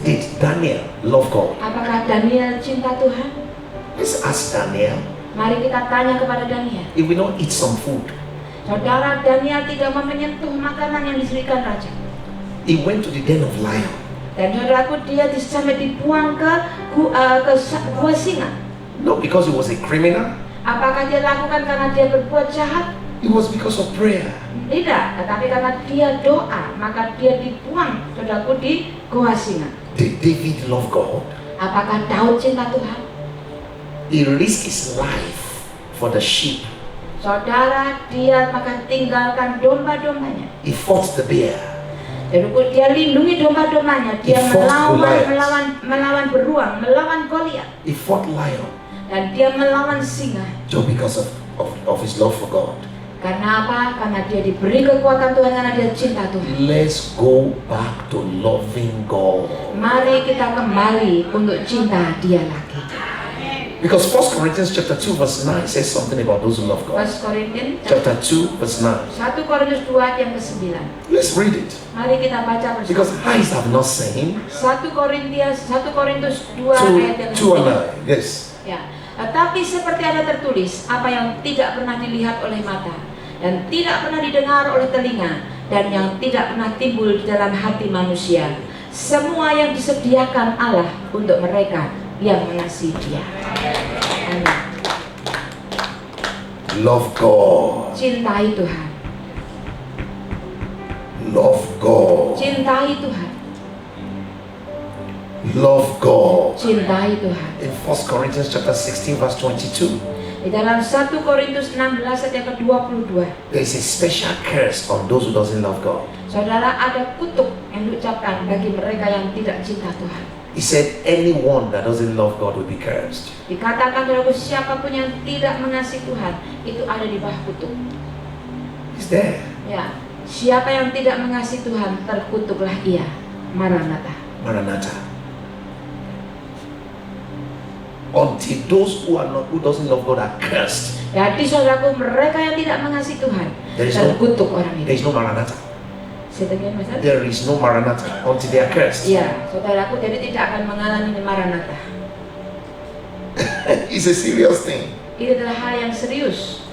Did Daniel love God? Apakah Daniel cinta Tuhan? Let's ask Daniel. Mari kita tanya kepada Daniel. If we don't eat some food, Saudara, Daniel tidak mau menyentuh makanan yang disediakan raja. he went to the den of lion. Dan saudaraku, dia sampai dibuang ke gua singa. Not because he was a criminal, Apakah dia lakukan karena dia berbuat jahat? it was because of prayer. Tidak, tetapi karena dia doa, maka dia dibuang, saudaraku, di gua singa. Did David love God? Apakah Daud cinta Tuhan? He risked his life for the sheep. Saudara, dia maka tinggalkan domba-dombanya. He fought the bear. Saudaraku, dia lindungi domba-dombanya. Dia He fought Goliath. melawan beruang, melawan Goliat. He fought lion Dan dia melawan singa. just because of his love for God. Karena apa? Karena dia diberi kekuatan Tuhan, karena dia cinta Tuhan. Let's go back to loving God. Mari kita kembali untuk cinta dia lagi. Because 1 Corinthians chapter 2 verse 9 says something about those who love God. 1 Korintus Chapter 2 verse 9. 1 Korintus 2 ayat yang ke-9. Let's read it. Mari kita baca bersama. Because eyes have not seen. 1 Korintus 2 ayat yang 2 and ke-9. 9. Yes. Ya. Tetapi seperti ada tertulis, apa yang tidak pernah dilihat oleh mata dan tidak pernah didengar oleh telinga dan yang tidak pernah timbul di dalam hati manusia, semua yang disediakan Allah untuk mereka yang mengasihi Dia. Amin. Love God. Cintai Tuhan. Love God. Cintai Tuhan. Love God. Cintai Tuhan. In 1 Corinthians chapter 16 verse 22, Di dalam 1 Korintus 16 ayat ke-22, there is a special curse on those who doesn't love God. saudara, ada kutuk yang diucapkan bagi mereka yang tidak cinta Tuhan. He said anyone that doesn't love God will be cursed. Dikatakan saudaraku, siapapun yang tidak mengasihi Tuhan itu ada di bawah kutuk. He's there. Ya, siapa yang tidak mengasihi Tuhan terkutuklah ia. Maranatha. Maranatha. Until those who doesn't love God are cursed. Jadi saudaraku, mereka yang tidak mengasihi Tuhan There is no- terkutuk orang There itu. is no Maranatha. Sebagian Mas? There is no Maranatha until they are cursed. Ya, saudaraku, jadi tidak akan mengalami Maranatha. It's a serious thing. Ini adalah hal yang serius.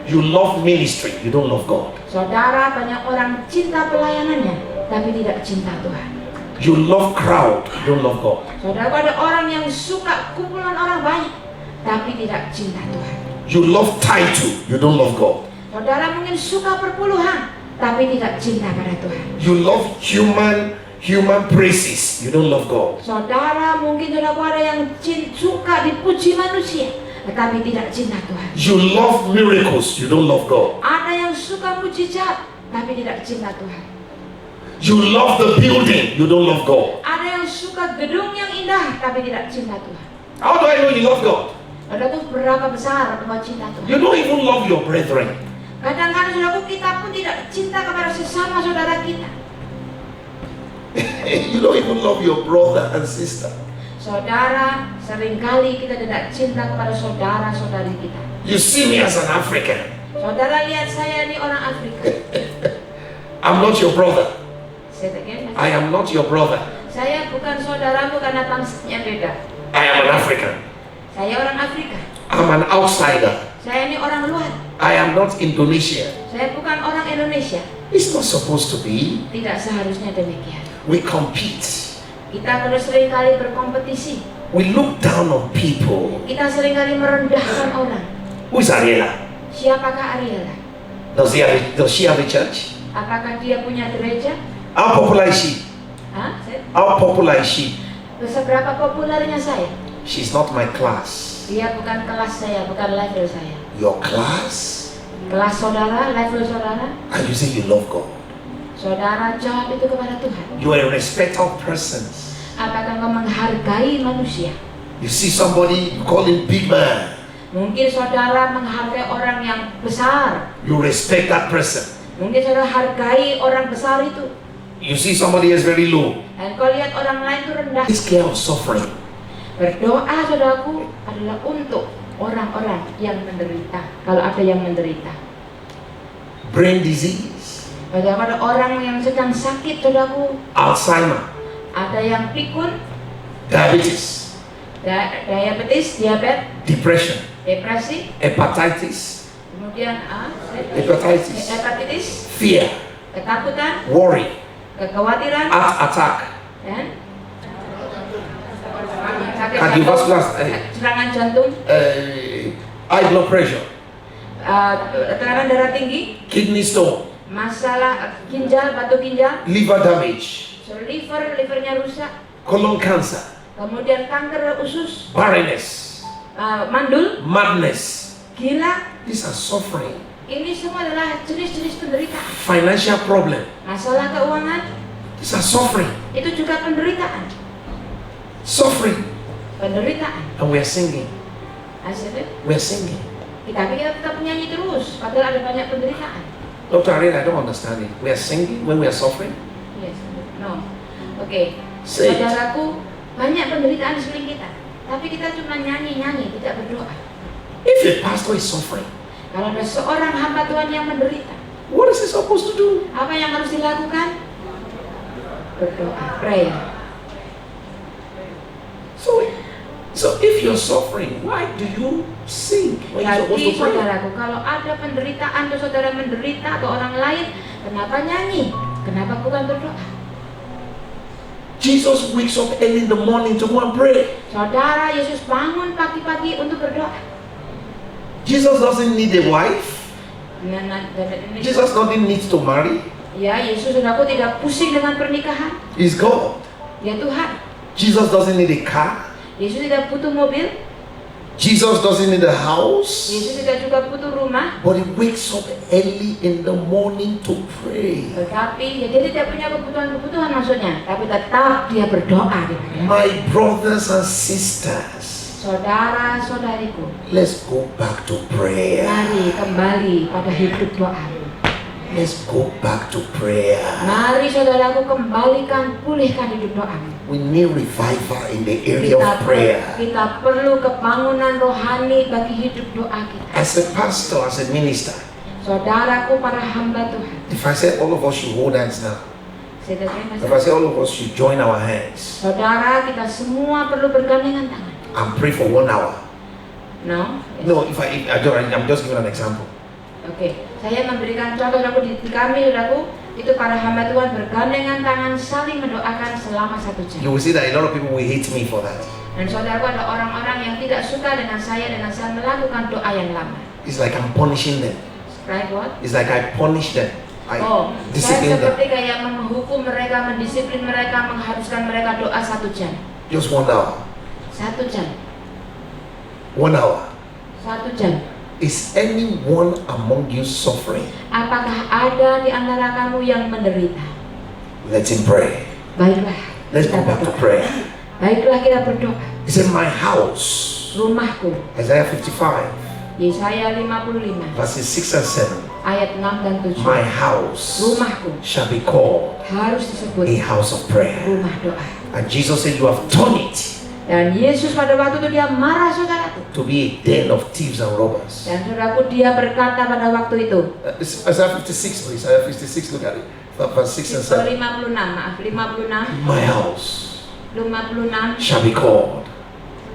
You love ministry, you don't love God. Saudara, banyak orang cinta pelayanannya tapi tidak cinta Tuhan. You love crowd, you don't love God. Saudara, ada orang yang suka kumpulan orang banyak tapi tidak cinta Tuhan. You love title, you don't love God. Saudara mungkin suka perpuluhan tapi tidak cinta pada Tuhan. You love human praises, you don't love God. Saudara mungkin ada yang suka dipuji manusia tetapi tidak cinta Tuhan. You love miracles, you don't love God. Ada yang suka mujizat tapi tidak cinta Tuhan. You love the building, you don't love God. Ada yang suka gedung yang indah tapi tidak cinta Tuhan. How do I know you love God? Saudaraku, berapa besar engkau cinta Tuhan? You don't even love your brethren. Kadang-kadang saudaraku, kita pun tidak cinta kepada sesama saudara kita. You don't even love your brother and sister. Saudara, seringkali kita tidak cinta kepada saudara-saudari kita. You see me as an African. Saudara lihat saya ini orang Afrika. I'm not your brother. Say it again. I am not your brother. Saya bukan saudaramu karena bangsanya beda. I am an African. Saya orang Afrika. I'm an outsider. Saya ini orang luar. I am not Indonesian. Saya bukan orang Indonesia. It's not supposed to be. Tidak seharusnya demikian. We compete. Kita terus seringkali berkompetisi. We look down on people. Kita seringkali merendahkan orang. Who is Ariela? Siapakah Ariela? Does she have a church? Apakah dia punya gereja? How popular is she? Hah? How popular is she? Seberapa populernya saya? She's not my class. Dia bukan kelas saya, bukan level saya. Your class? Kelas saudara, level saudara. And you say you love God. Saudara jawab itu kepada Tuhan. You are a respected person. Apakah engkau menghargai manusia? You see somebody, you call him big man. Mungkin saudara menghargai orang yang besar. You respect that person. Mungkin saudara hargai orang besar itu. You see somebody is very low. Dan kau lihat orang lain itu rendah. This care of suffering. Berdoa saudaraku adalah untuk orang-orang yang menderita. Kalau ada yang menderita. Brain disease. Ada orang yang sedang sakit saudaraku. Alzheimer. Ada yang pikun. Diabetes. Diabetes, Depression. depresi. Hepatitis. Kemudian Hepatitis. Fear. ketakutan, Worry. kekhawatiran, Heart attack. dan sakit Cardiovascular. serangan jantung, High blood pressure. tekanan darah tinggi, Kidney stone. masalah ginjal, batu ginjal, Liver damage. livernya rusak, Colon cancer. kemudian kanker usus, Barrenness. mandul, Madness. gila. These are suffering. Ini semua adalah jenis-jenis penderitaan. Financial problem. Masalah keuangan, These are suffering. itu juga penderitaan. Suffering. Penderitaan. And we are singing. Hasilnya, We are singing. tapi kita tetap menyanyi terus, padahal ada banyak penderitaan. Dr. Ariel, I don't understand it. We are singing when we are suffering. Yes, no. Oke, Say it. saudaraku, banyak penderitaan di sekeliling kita. Tapi kita cuma nyanyi-nyanyi, tidak berdoa. If a pastor is suffering, Kalau ada seorang hamba Tuhan yang menderita, what is he supposed to do? apa yang harus dilakukan? Berdoa, prayer. So if you're suffering, why do you sing when you're supposed Jadi to pray? saudaraku, kalau ada penderitaan atau saudara menderita atau orang lain, kenapa nyanyi? Kenapa bukan berdoa? Jesus wakes up early in the morning to go and pray. Saudara, Yesus bangun pagi-pagi untuk berdoa. Jesus doesn't need a wife. Jesus doesn't need to marry. Ya, Yesus saudaraku tidak pusing dengan pernikahan. He's God. Ya Tuhan. Jesus doesn't need a car. Yesus tidak butuh mobil. Jesus doesn't need a house. Yesus tidak juga butuh rumah. But he wakes up early in the morning to pray. Tetapi ya, dia tidak punya kebutuhan maksudnya. Tapi tetap dia berdoa. My brothers and sisters, saudara-saudariku, let's go back to prayer. mari kembali pada hidup doa. Let's go back to prayer. Mari saudaraku kembalikan, pulihkan hidup doa. We need revival in the area of prayer. Kita perlu kebangunan rohani bagi hidup doa kita. As a pastor, as a minister, Saudaraku para hamba Tuhan. if I say all of us should hold hands now, Saya terima if I kasih. say all of us should join our hands Saudara, kita semua perlu bergandengan tangan. and pray for 1 hour. No? Yes. No, I'm just giving an example. Oke, saya memberikan contoh di kami, saudaraku, itu para hamba Tuhan bergandengan tangan saling mendoakan selama 1 jam. You will see that a lot of people will hate me for that. Dan saudaraku, ada orang-orang yang tidak suka dengan saya melakukan doa yang lama. It's like I'm punishing them. Right, what? It's like I punish them. I Saya discipline them. seperti kayak menghukum mereka, mendisiplin mereka, mengharuskan mereka doa 1 jam. Just 1 hour. 1 jam. 1 hour. 1 jam. Is anyone among you suffering? Apakah ada di antara kamu yang menderita? Let him pray. Baiklah, Let's kita go back to berdoa. prayer. Baiklah, kita berdoa. It's in my house. Rumahku, Isaiah 55, Yesaya 55, verses 6 and 7. ayat 6 dan 7. My house Rumahku shall be called harus disebut a house of prayer. rumah doa. And Jesus said, you have turned it Dan Yesus pada waktu itu dia marah, saudaraku. to be a den of thieves and robbers. Dan saudaraku, dia berkata pada waktu itu, Isaiah 56, please. Isaiah 56, look at it. Verse 6 and 7. 56, My house 56, shall be called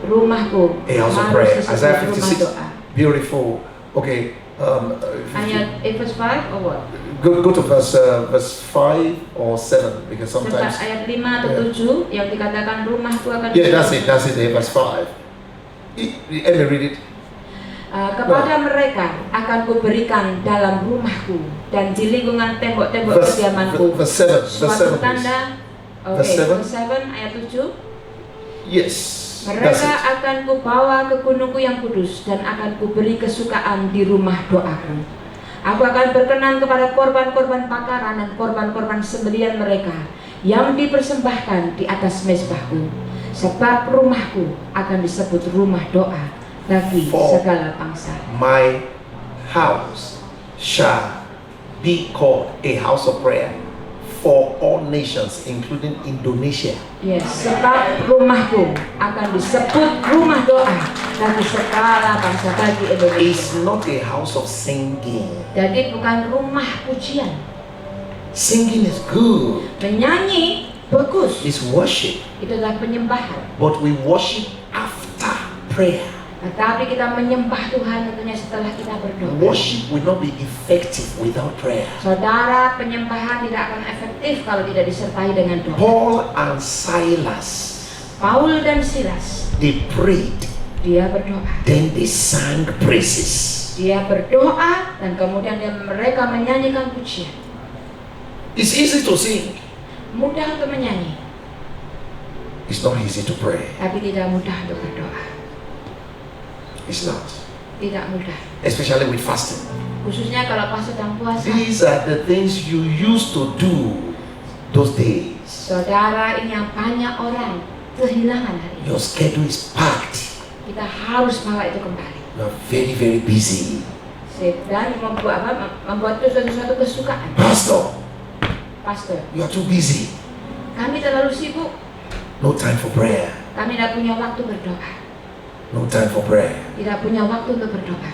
rumahku a house of harus prayer. disebut Isaiah rumah 56, doa. beautiful. Okay, Ayat verse 5 or what? go to verse 5 or 7 because Coba sometimes. ayat 5 atau 7 yang dikatakan rumahku akan Yeah, that's it, verse 5. Let me read it. kepada mereka akan kuberikan dalam rumahku dan di lingkungan tembok-tembok kediamanku Verse 7, suatu please. tanda. Oke, Verse 7. verse 7 ayat 7. Yes, that's Mereka it. akan kubawa ke gunungku yang kudus dan akan kuberi kesukaan di rumah doaku. Aku akan berkenan kepada korban-korban bakaran dan korban-korban sembelihan mereka yang dipersembahkan di atas mezbahku. Sebab rumahku akan disebut rumah doa bagi For segala bangsa. my house shall be called a house of prayer for all nations, including Indonesia. Yes, sebab rumahku akan disebut rumah doa bagi segala bangsa, bagi Indonesia. It's not a house of singing. Jadi bukan rumah pujian. Singing is good. Menyanyi bagus. It's worship. Itu adalah penyembahan. But we worship after prayer. Tetapi kita menyembah Tuhan tentunya setelah kita berdoa. Worship will not be effective without prayer. Saudara, penyembahan tidak akan efektif kalau tidak disertai dengan doa. Paul and Silas, Paul dan Silas, they prayed, dia berdoa. then they sang praises. Dia berdoa dan kemudian mereka menyanyikan pujian. It's easy to sing. Mudah untuk menyanyi, It's not easy to pray. tapi tidak mudah untuk berdoa. It's not. Tidak mudah. Especially with fasting. Khususnya kalau pas sedang puasa. These are the things you used to do those days. Saudara, ini yang banyak orang kehilangan hari ini. Your schedule is packed. Kita harus bawa itu kembali. You are very, very busy. Dan membuat itu suatu kesukaan. Pastor, Pastor, you are too busy. kami terlalu sibuk. No time for prayer. Kami tidak punya waktu berdoa. No time for prayer. Tidak punya waktu untuk berdoa.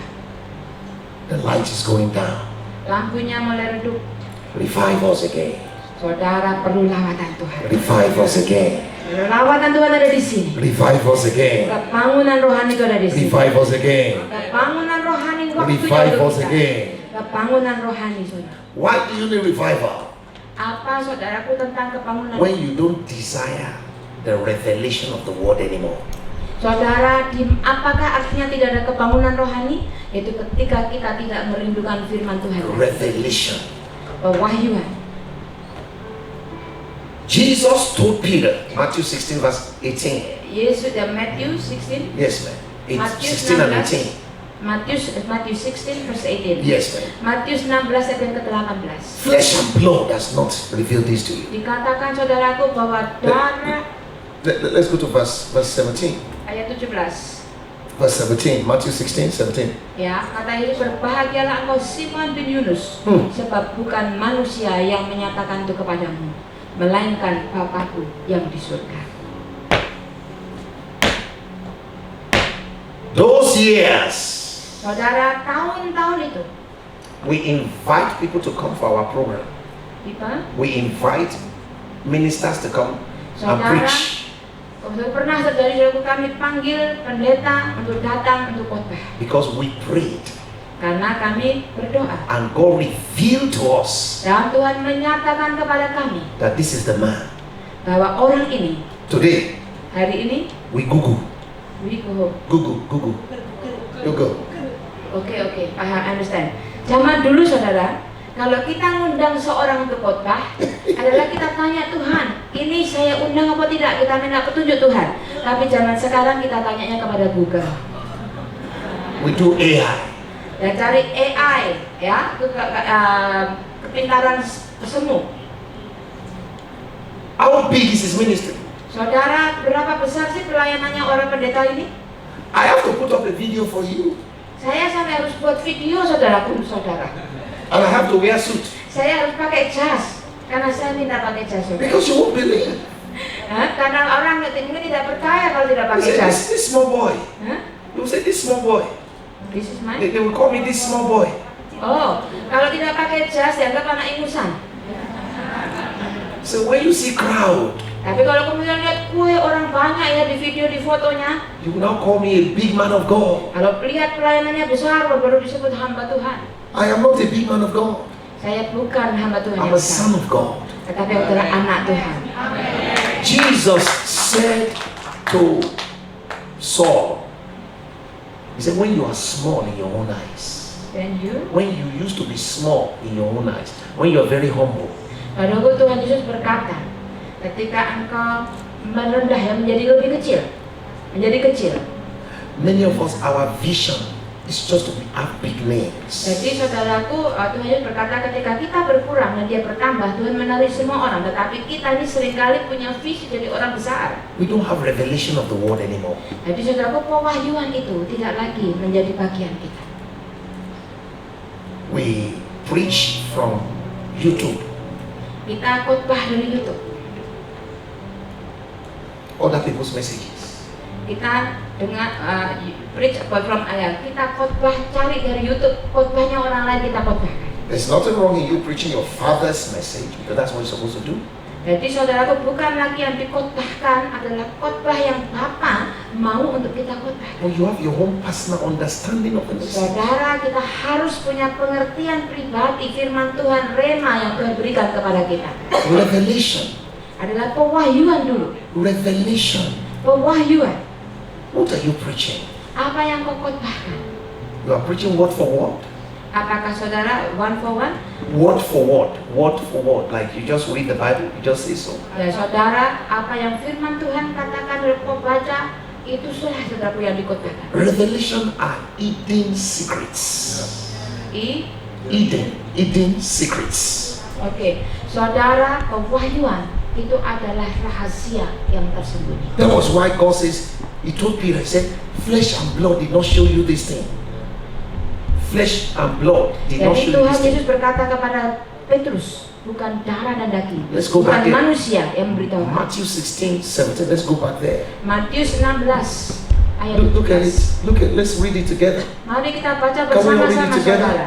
The light is going down. Lampunya mulai redup. Revive us again. Saudara perlu lawatan Tuhan. Revive us again. Lawatan Tuhan ada di sini. Revive us again. Kebangunan rohani itu ada di sini. Revive us again. Kebangunan rohani waktunya Revive untuk us kita. again. Kebangunan rohani, saudara. Why do you need revival? Apa saudaraku tentang kebangunan? When you don't desire the revelation of the word anymore. Saudara, apakah artinya tidak ada kebangunan rohani? Itu ketika kita tidak merindukan firman Tuhan. Revelation. Pewahyuan. Jesus told Peter, Matthew 16 verse 18. Yesus dan Matthew 16. Yes, man. Matius 16 and 16. 18. Matthew 16 verse 18. Yes, man. Matius 16 ayat yang ke-18. Flesh and blood has not revealed this to you. Dikatakan saudaraku bahwa darah Let's go to verse 17. ayat 17. Verse 17. Matthew 16, 17. Ya, kata Yesus, berbahagialah engkau Simon bin Yunus, sebab bukan manusia yang menyatakan itu kepadamu, melainkan Bapakku yang di surga. Those years, Saudara, tahun-tahun itu, we invite people to come for our program. We invite ministers to come and saudara, preach. pernah terjadi kami panggil pendeta untuk datang untuk khotbah. Because we prayed Karena kami berdoa. and God revealed to us Dan Tuhan menyatakan kepada kami that this is the man. bahwa orang ini, Today, hari ini, we Google. Google. Google. Oke, paham, understand. Zaman dulu saudara, kalau kita ngundang seorang untuk khotbah, adalah kita tanya Tuhan, ini saya undang apa tidak? Kita minta petunjuk Tuhan. Tapi zaman sekarang kita tanyanya kepada Google. We do AI. Dan cari AI, ya, kepintaran semu. How big is his ministry? Saudara, berapa besar sih pelayanannya orang pendeta ini? I have to put up a video for you. Saya sampai harus buat video saudara. And I have to wear suit. Saya harus pakai jas, karena saya minta pakai jas. Saudara. Because you won't believe. Karena orang mungkin tidak percaya kalau tidak You pakai say, jas. this small boy. Hah? You say, this small boy. This is mine. They will call me this small boy. Oh, kalau tidak pakai jas dianggap anak ingusan. So when you see crowd, Tapi kalau kemudian lihat kue orang banyak ya di video, di fotonya, you will now call me a big man of God. kalau lihat pelayanannya besar, baru disebut hamba Tuhan. I am not a big man of God. Saya bukan hamba Tuhan I'm yang a besar, son of God. tetapi aku adalah anak Tuhan. Jesus said to Saul, he said, when you are small in your own eyes, Dan you, when you used to be small in your own eyes, when you are very humble, padaku Tuhan Yesus berkata, ketika engkau merendah yang menjadi lebih kecil, many of us, our vision is just to have big names. Jadi saudaraku, Tuhan Yesus berkata ketika kita berkurang dan dia bertambah, Tuhan menarik semua orang. Tetapi kita ini seringkali punya visi jadi orang besar. We don't have revelation of the word anymore. Jadi saudaraku, pewahyuan itu tidak lagi menjadi bagian kita. We preach from YouTube. Kita khotbah dari YouTube. Other people's messages. Kita dengar preach from ayat. Kita khotbah cari dari YouTube, khotbahnya orang lain kita khotbahkan. There's nothing wrong in you preaching your father's message because that's what you're supposed to do. Jadi saudaraku, bukan lagi yang dikhotbahkan adalah khotbah yang Bapa mau untuk kita khotbahkan. But you have your own personal understanding of the message. Saudara, kita harus punya pengertian pribadi firman Tuhan, rema yang Tuhan berikan kepada kita. Revelation. Adalah pewahyuan dulu. Revelation. Pewahyuan. What are you preaching? Apa yang kau khotbahkan? You are preaching word for word. Apakah saudara one for one? Word for word. Word for word. Like you just read the Bible, you just say so. Ya saudara, apa yang firman Tuhan katakan dan kau baca, itu sudah saudaraku yang dikhotbahkan. Revelation are hidden secrets. Hidden secrets. Oke, saudara, pewahyuan itu adalah rahasia yang tersembunyi. That was why God says, He told Peter, He said, flesh and blood did not show you this thing. Flesh and blood did not Jadi show you Tuhan this thing. Yesus berkata kepada Petrus, bukan darah dan daging, Let's go bukan back there. manusia yang memberitahu. Matthew 16, 17, let's go back there. Matius 16 ayat Look at 17. it. Look at. Let's read it together. Mari kita baca Can we all read bersama-sama it together? saudara.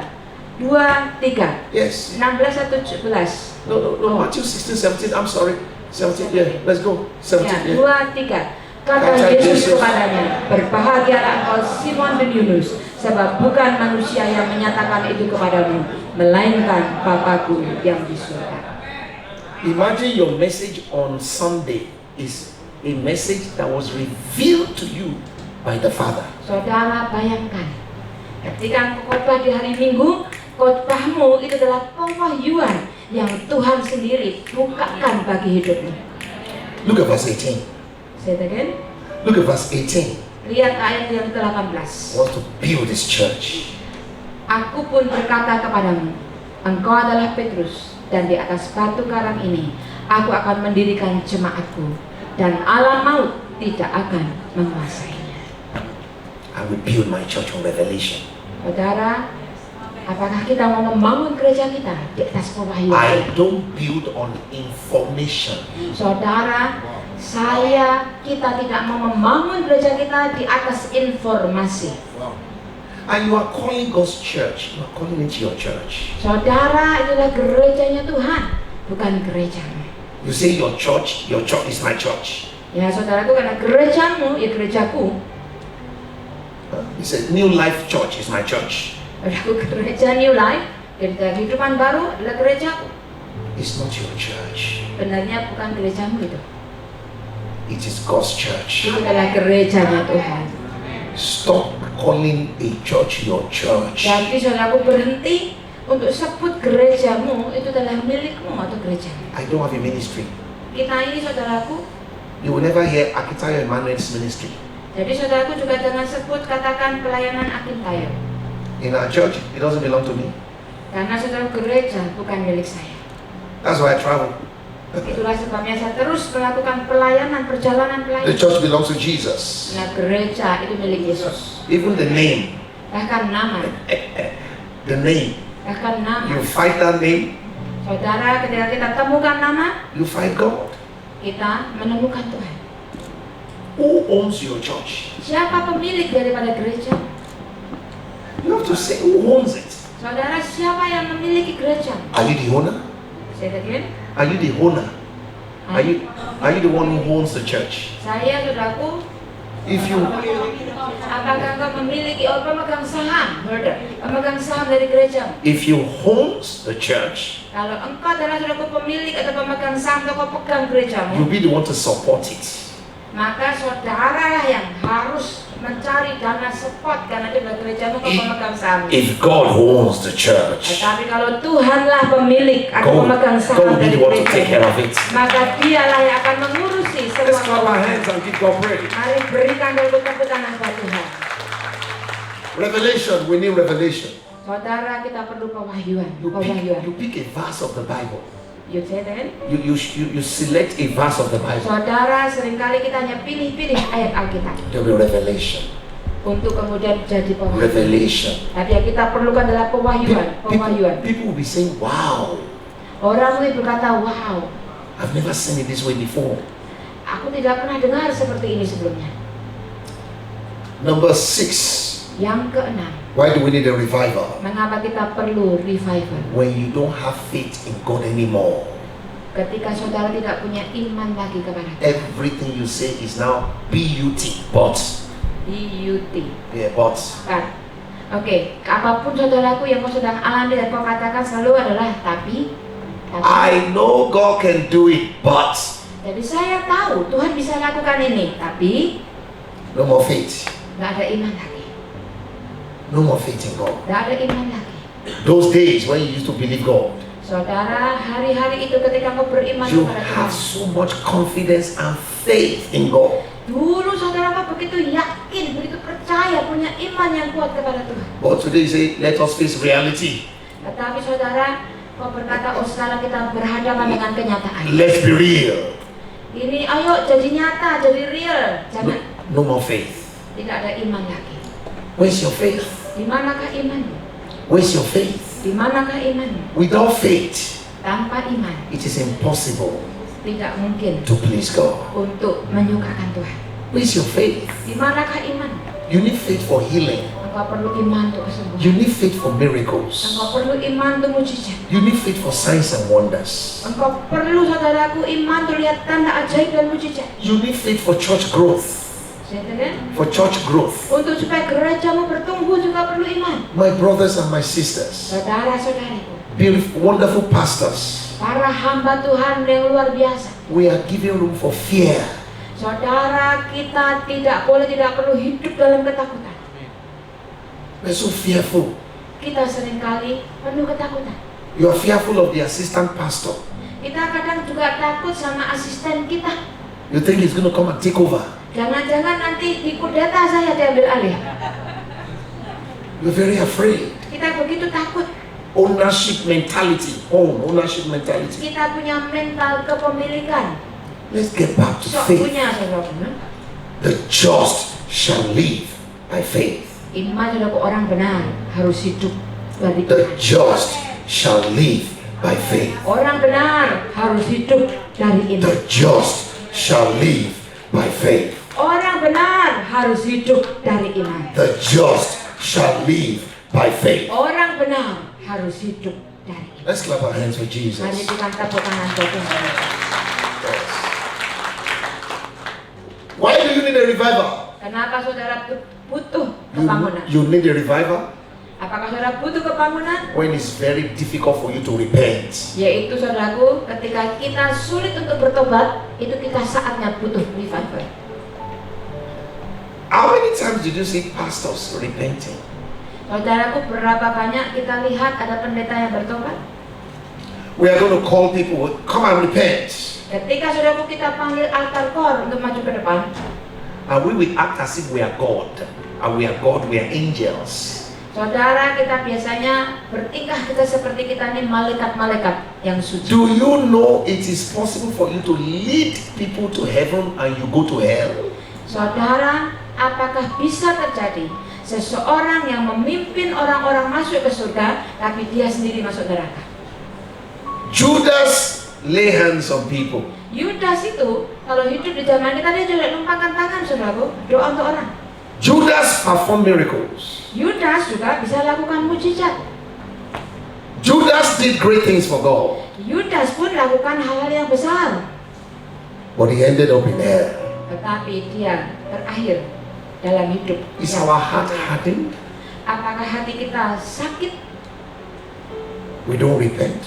2, 3, Yes. 16 atau 17. No. Matthew 16, 17. I'm sorry. 17. Yeah. Let's go. 17. Ya, Yeah. 2, 3. Kata Yesus kepadanya, berbahagialah engkau Simon bin Yunus, sebab bukan manusia yang menyatakan itu kepadamu, melainkan Bapa-Ku yang di surga. Imagine your message on Sunday is a message that was revealed to you by the Father. Saudara bayangkan, ketika engkau khotbah di hari Minggu, khotbahmu itu adalah pewahyuan yang Tuhan sendiri bukakan bagi hidupmu. Look at verse 18. Say it again. Look at verse 18. Lihat ayat yang ke-18. Wants to build this church. Aku pun berkata kepadamu, engkau adalah Petrus, dan di atas batu karang ini aku akan mendirikan jemaatku, dan alam maut tidak akan menguasainya. I will build my church on revelation. Saudara, apakah kita mau membangun gereja kita di atas pewahyuan? I don't build on information. Saudara, kita tidak mau membangun gereja kita di atas informasi. And you are calling God's church. You are calling it your church. Saudara, itulah gerejanya Tuhan, bukan gerejamu. You say your church is my church. Ya saudaraku, karena gerejamu, ya gerejaku. He said, New Life Church is my church. Saudaraku, gereja New Life, gereja kehidupan baru adalah gerejaku. It's not your church. Benarnya bukan gerejamu itu. It is God's church. Itu adalah gerejanya Tuhan. Stop calling a church your church. Jadi saudaraku, berhenti untuk sebut gerejamu itu adalah milikmu atau gerejamu. I don't have a ministry. Kita ini saudaraku, You will never hear Akitayo Emmanuel's ministry. jadi saudaraku juga jangan sebut katakan pelayanan Akintayo. In our church, it doesn't belong to me. Karena saudara, gereja bukan milik saya. That's why I travel. Itulah sebabnya saya terus melakukan perjalanan The pelayanan. church belongs to Jesus. Nah, gereja itu milik Yesus. Even the name, Bahkan nama, the name. bahkan nama. You fight that name, Saudara, ketika kita temukan nama, you fight God. kita menemukan Tuhan. Who owns your church? Siapa pemilik daripada gereja? You have to say who owns it. Saudara, siapa yang memiliki gereja? Are you the owner? Say that again. Are you the owner? Are you the one who owns the church? Saya, saudaraku, If you apakah engkau memiliki pemegang saham, pemegang saham dari gereja? owns the church, Kalau engkau adalah saudaraku pemilik atau pemegang saham atau kau pegang gerejamu, you'll be the one to support it. maka saudaralah yang harus mencari dana support karena itu adalah gerejamu kau pemegang saham. If God owns the church, Tetapi kalau Tuhanlah pemilik atau God pemegang will saham be dari the one to take care gereja, of it. maka dialah yang akan mengurusi semua. Let's clap our hands and give God praise. Mari berikan dulu tepuk tangan buat Tuhan. Revelation, we need revelation. Saudara, kita perlu pewahyuan. You pick a verse of the Bible. You say that? You select a verse of the Bible. Saudara, seringkali kita hanya pilih-pilih ayat Alkitab There will be revelation. untuk kemudian jadi pewahyuan. Revelation. Tapi yang kita perlukan adalah pewahyuan. People will be saying, wow, Orang mulai berkata, wow, I've never seen it this way before. aku tidak pernah dengar seperti ini sebelumnya. Number 6. Yang keenam, Why do we need a revival? mengapa kita perlu revival? When you don't have faith in God anymore, Ketika saudara tidak punya iman lagi kepada Tuhan. everything you say is now BUT, but. BUT. Yeah, but. Kan? Oke, apapun saudaraku yang kau sedang alami dan kau katakan selalu adalah tapi. I know God can do it, but. Jadi saya tahu Tuhan bisa lakukan ini, tapi No more faith. nggak ada iman lagi. No more faith in God. Nggak ada iman lagi. Those days when you used to believe God, Saudara, hari-hari itu ketika kau beriman you kepada have Tuhan. so much confidence and faith in God. Dulu saudara kau begitu yakin, begitu percaya, punya iman yang kuat kepada Tuhan. But today you say, let us face reality. Tetapi saudara, kau berkata, oh sekarang kita berhadapan dengan kenyataan. Let's be real. Ini ayo jadi nyata, jadi real. Jangan, No more faith. tidak ada iman lagi. Where's your faith? Di manakah imanmu? Where's your faith? Di manakah imanmu? Without faith, Tanpa iman, it is impossible tidak mungkin to please God. untuk menyukakan Tuhan. Where's your faith? Di manakah iman? You need faith for healing. Engkau perlu iman untuk kesembuhan. You need faith for miracles. Engkau perlu iman untuk mujizat. You need faith for signs and wonders. Engkau perlu, saudaraku, iman untuk lihat tanda ajaib dan mujizat. You need faith for church growth. For church growth. Untuk supaya gerejamu bertumbuh juga perlu iman. My brothers and my sisters, Saudara-saudariku, beautiful, wonderful pastors, para hamba Tuhan yang luar biasa. we are giving room for fear. Saudara, kita tidak perlu hidup dalam ketakutan. We're so fearful. Kita seringkali penuh ketakutan. You are fearful of the assistant pastor. Kita kadang juga takut sama asisten kita. You think he's going to come and take over. Jangan-jangan nanti di kudeta saya diambil alih. You're very afraid. Kita begitu takut. Ownership mentality. Ownership mentality. Kita punya mental kepemilikan. Let's get back to Sok faith. punya, saudara. The just shall live by faith. Iman, saudara, orang benar harus hidup dari The iman. just shall live by faith. Orang benar harus hidup dari iman. The just shall live by faith. Orang benar harus hidup dari iman. The just shall live by faith. Orang benar harus hidup dari iman. Let's clap our hands for Mari Jesus. kita tepuk tangan untuk Tuhan. Why do you need a revival? Kenapa saudara butuh kebangunan? You need a revival Apakah saudara butuh kebangunan? when it's very difficult for you to repent. Yaitu, saudaraku, ketika kita sulit untuk bertobat, itu kita saatnya butuh revival. How many times did you see pastors repenting? Saudaraku, berapa banyak kita lihat ada pendeta yang bertobat? We are going to call people, come and repent. Ketika saudaraku kita panggil altar kor untuk maju ke depan, And we will act as if we are God. And we are God, we are angels. saudara, kita biasanya bertingkah kita seperti kita ini malaikat-malaikat yang suci. Do you know it is possible for you to lead people to heaven and you go to hell? Saudara, apakah bisa terjadi seseorang yang memimpin orang-orang masuk ke surga, tapi dia sendiri masuk neraka? Judas lay hands on people. Yudas itu, kalau hidup di zaman kita, dia juga numpangkan tangan, saudaraku, doa untuk orang. Judas performed miracles. Yudas juga bisa lakukan mujizat. Judas did great things for God. Yudas pun lakukan hal-hal yang besar, But he ended up in hell. tetapi dia berakhir dalam hidup. Is our heart hardened? Apakah hati kita sakit We don't repent.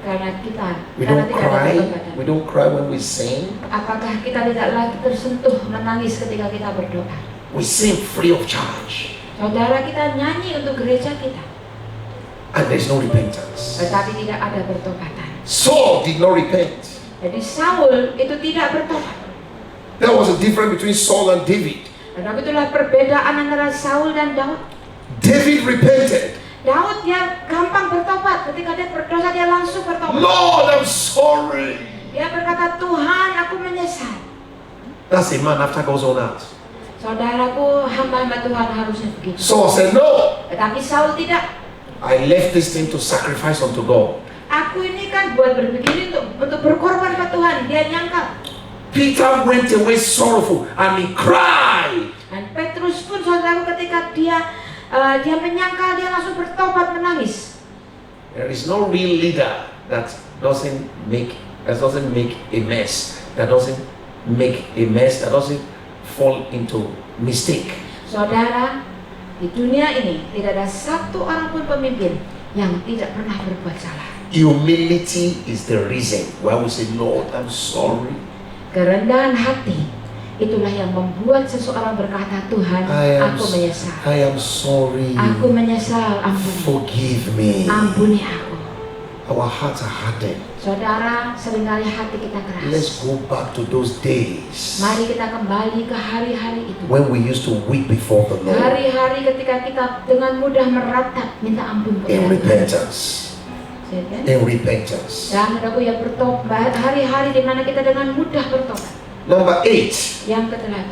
karena kita We karena don't tidak ada cry. pertobatan? We don't cry when we sing. Apakah kita tidak lagi tersentuh menangis ketika kita berdoa? We sing free of charge. Saudara, kita nyanyi untuk gereja kita, And there's no repentance. tetapi tidak ada pertobatan. Saul did not repent. Jadi Saul itu tidak bertobat. There was a difference between Saul and David. Dan itulah perbedaan antara Saul dan Daud. David repented. Daud dia gampang bertobat, ketika dia berdosa dia langsung bertobat. Lord, I'm sorry. Dia berkata, Tuhan, aku menyesal. That's a man after God's own heart. Saudaraku, hamba-hamba Tuhan harusnya begitu. Saul said, no, Tetapi Saul tidak. I left this thing to sacrifice unto God. Aku ini kan buat begini untuk berkorban ke Tuhan. Dia nyangka. Peter went away sorrowful and he cried. Dan Petrus pun, saudaraku, ketika dia menyangkal, dia langsung bertobat menangis. There is no real leader that doesn't make a mess, that doesn't fall into mistake. Saudara, di dunia ini tidak ada satu orang pun pemimpin yang tidak pernah berbuat salah. Humility is the reason why we say, Lord, I'm sorry. Kerendahan hati itulah yang membuat seseorang berkata, Tuhan, aku menyesal. I am sorry. Aku menyesal, ampuni. Forgive me. Ampuni aku. Our hearts are hardened. Saudara, seringkali hati kita Let's keras. go back to those days Mari kita kembali ke hari-hari itu. when we used to weep before the Lord Hari-hari ketika kita dengan mudah meratap minta ampun in kepada Tuhan. repentance. In repentance. Dan aku yang bertobat, hari-hari di mana kita dengan mudah bertobat. Number 8, Yang ke-8,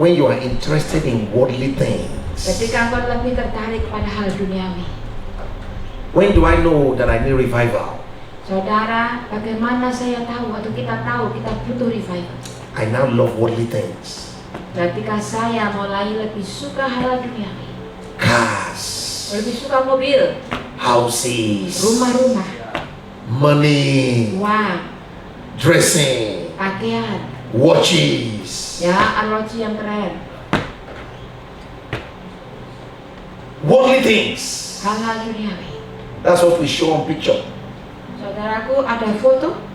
when you are interested in worldly things. ketika engkau lebih tertarik pada hal duniawi. When do I know that I need revival? Saudara, bagaimana saya tahu atau kita tahu kita butuh revival? I now love worldly things. Ketika saya mulai lebih suka hal duniawi, Cars, lebih suka mobil, houses, rumah-rumah, money, uang, dressing, pakaian, watches, ya arloji yang keren, worldly things. hal-hal duniawi. That's what we show on picture. Saudaraku, ada foto.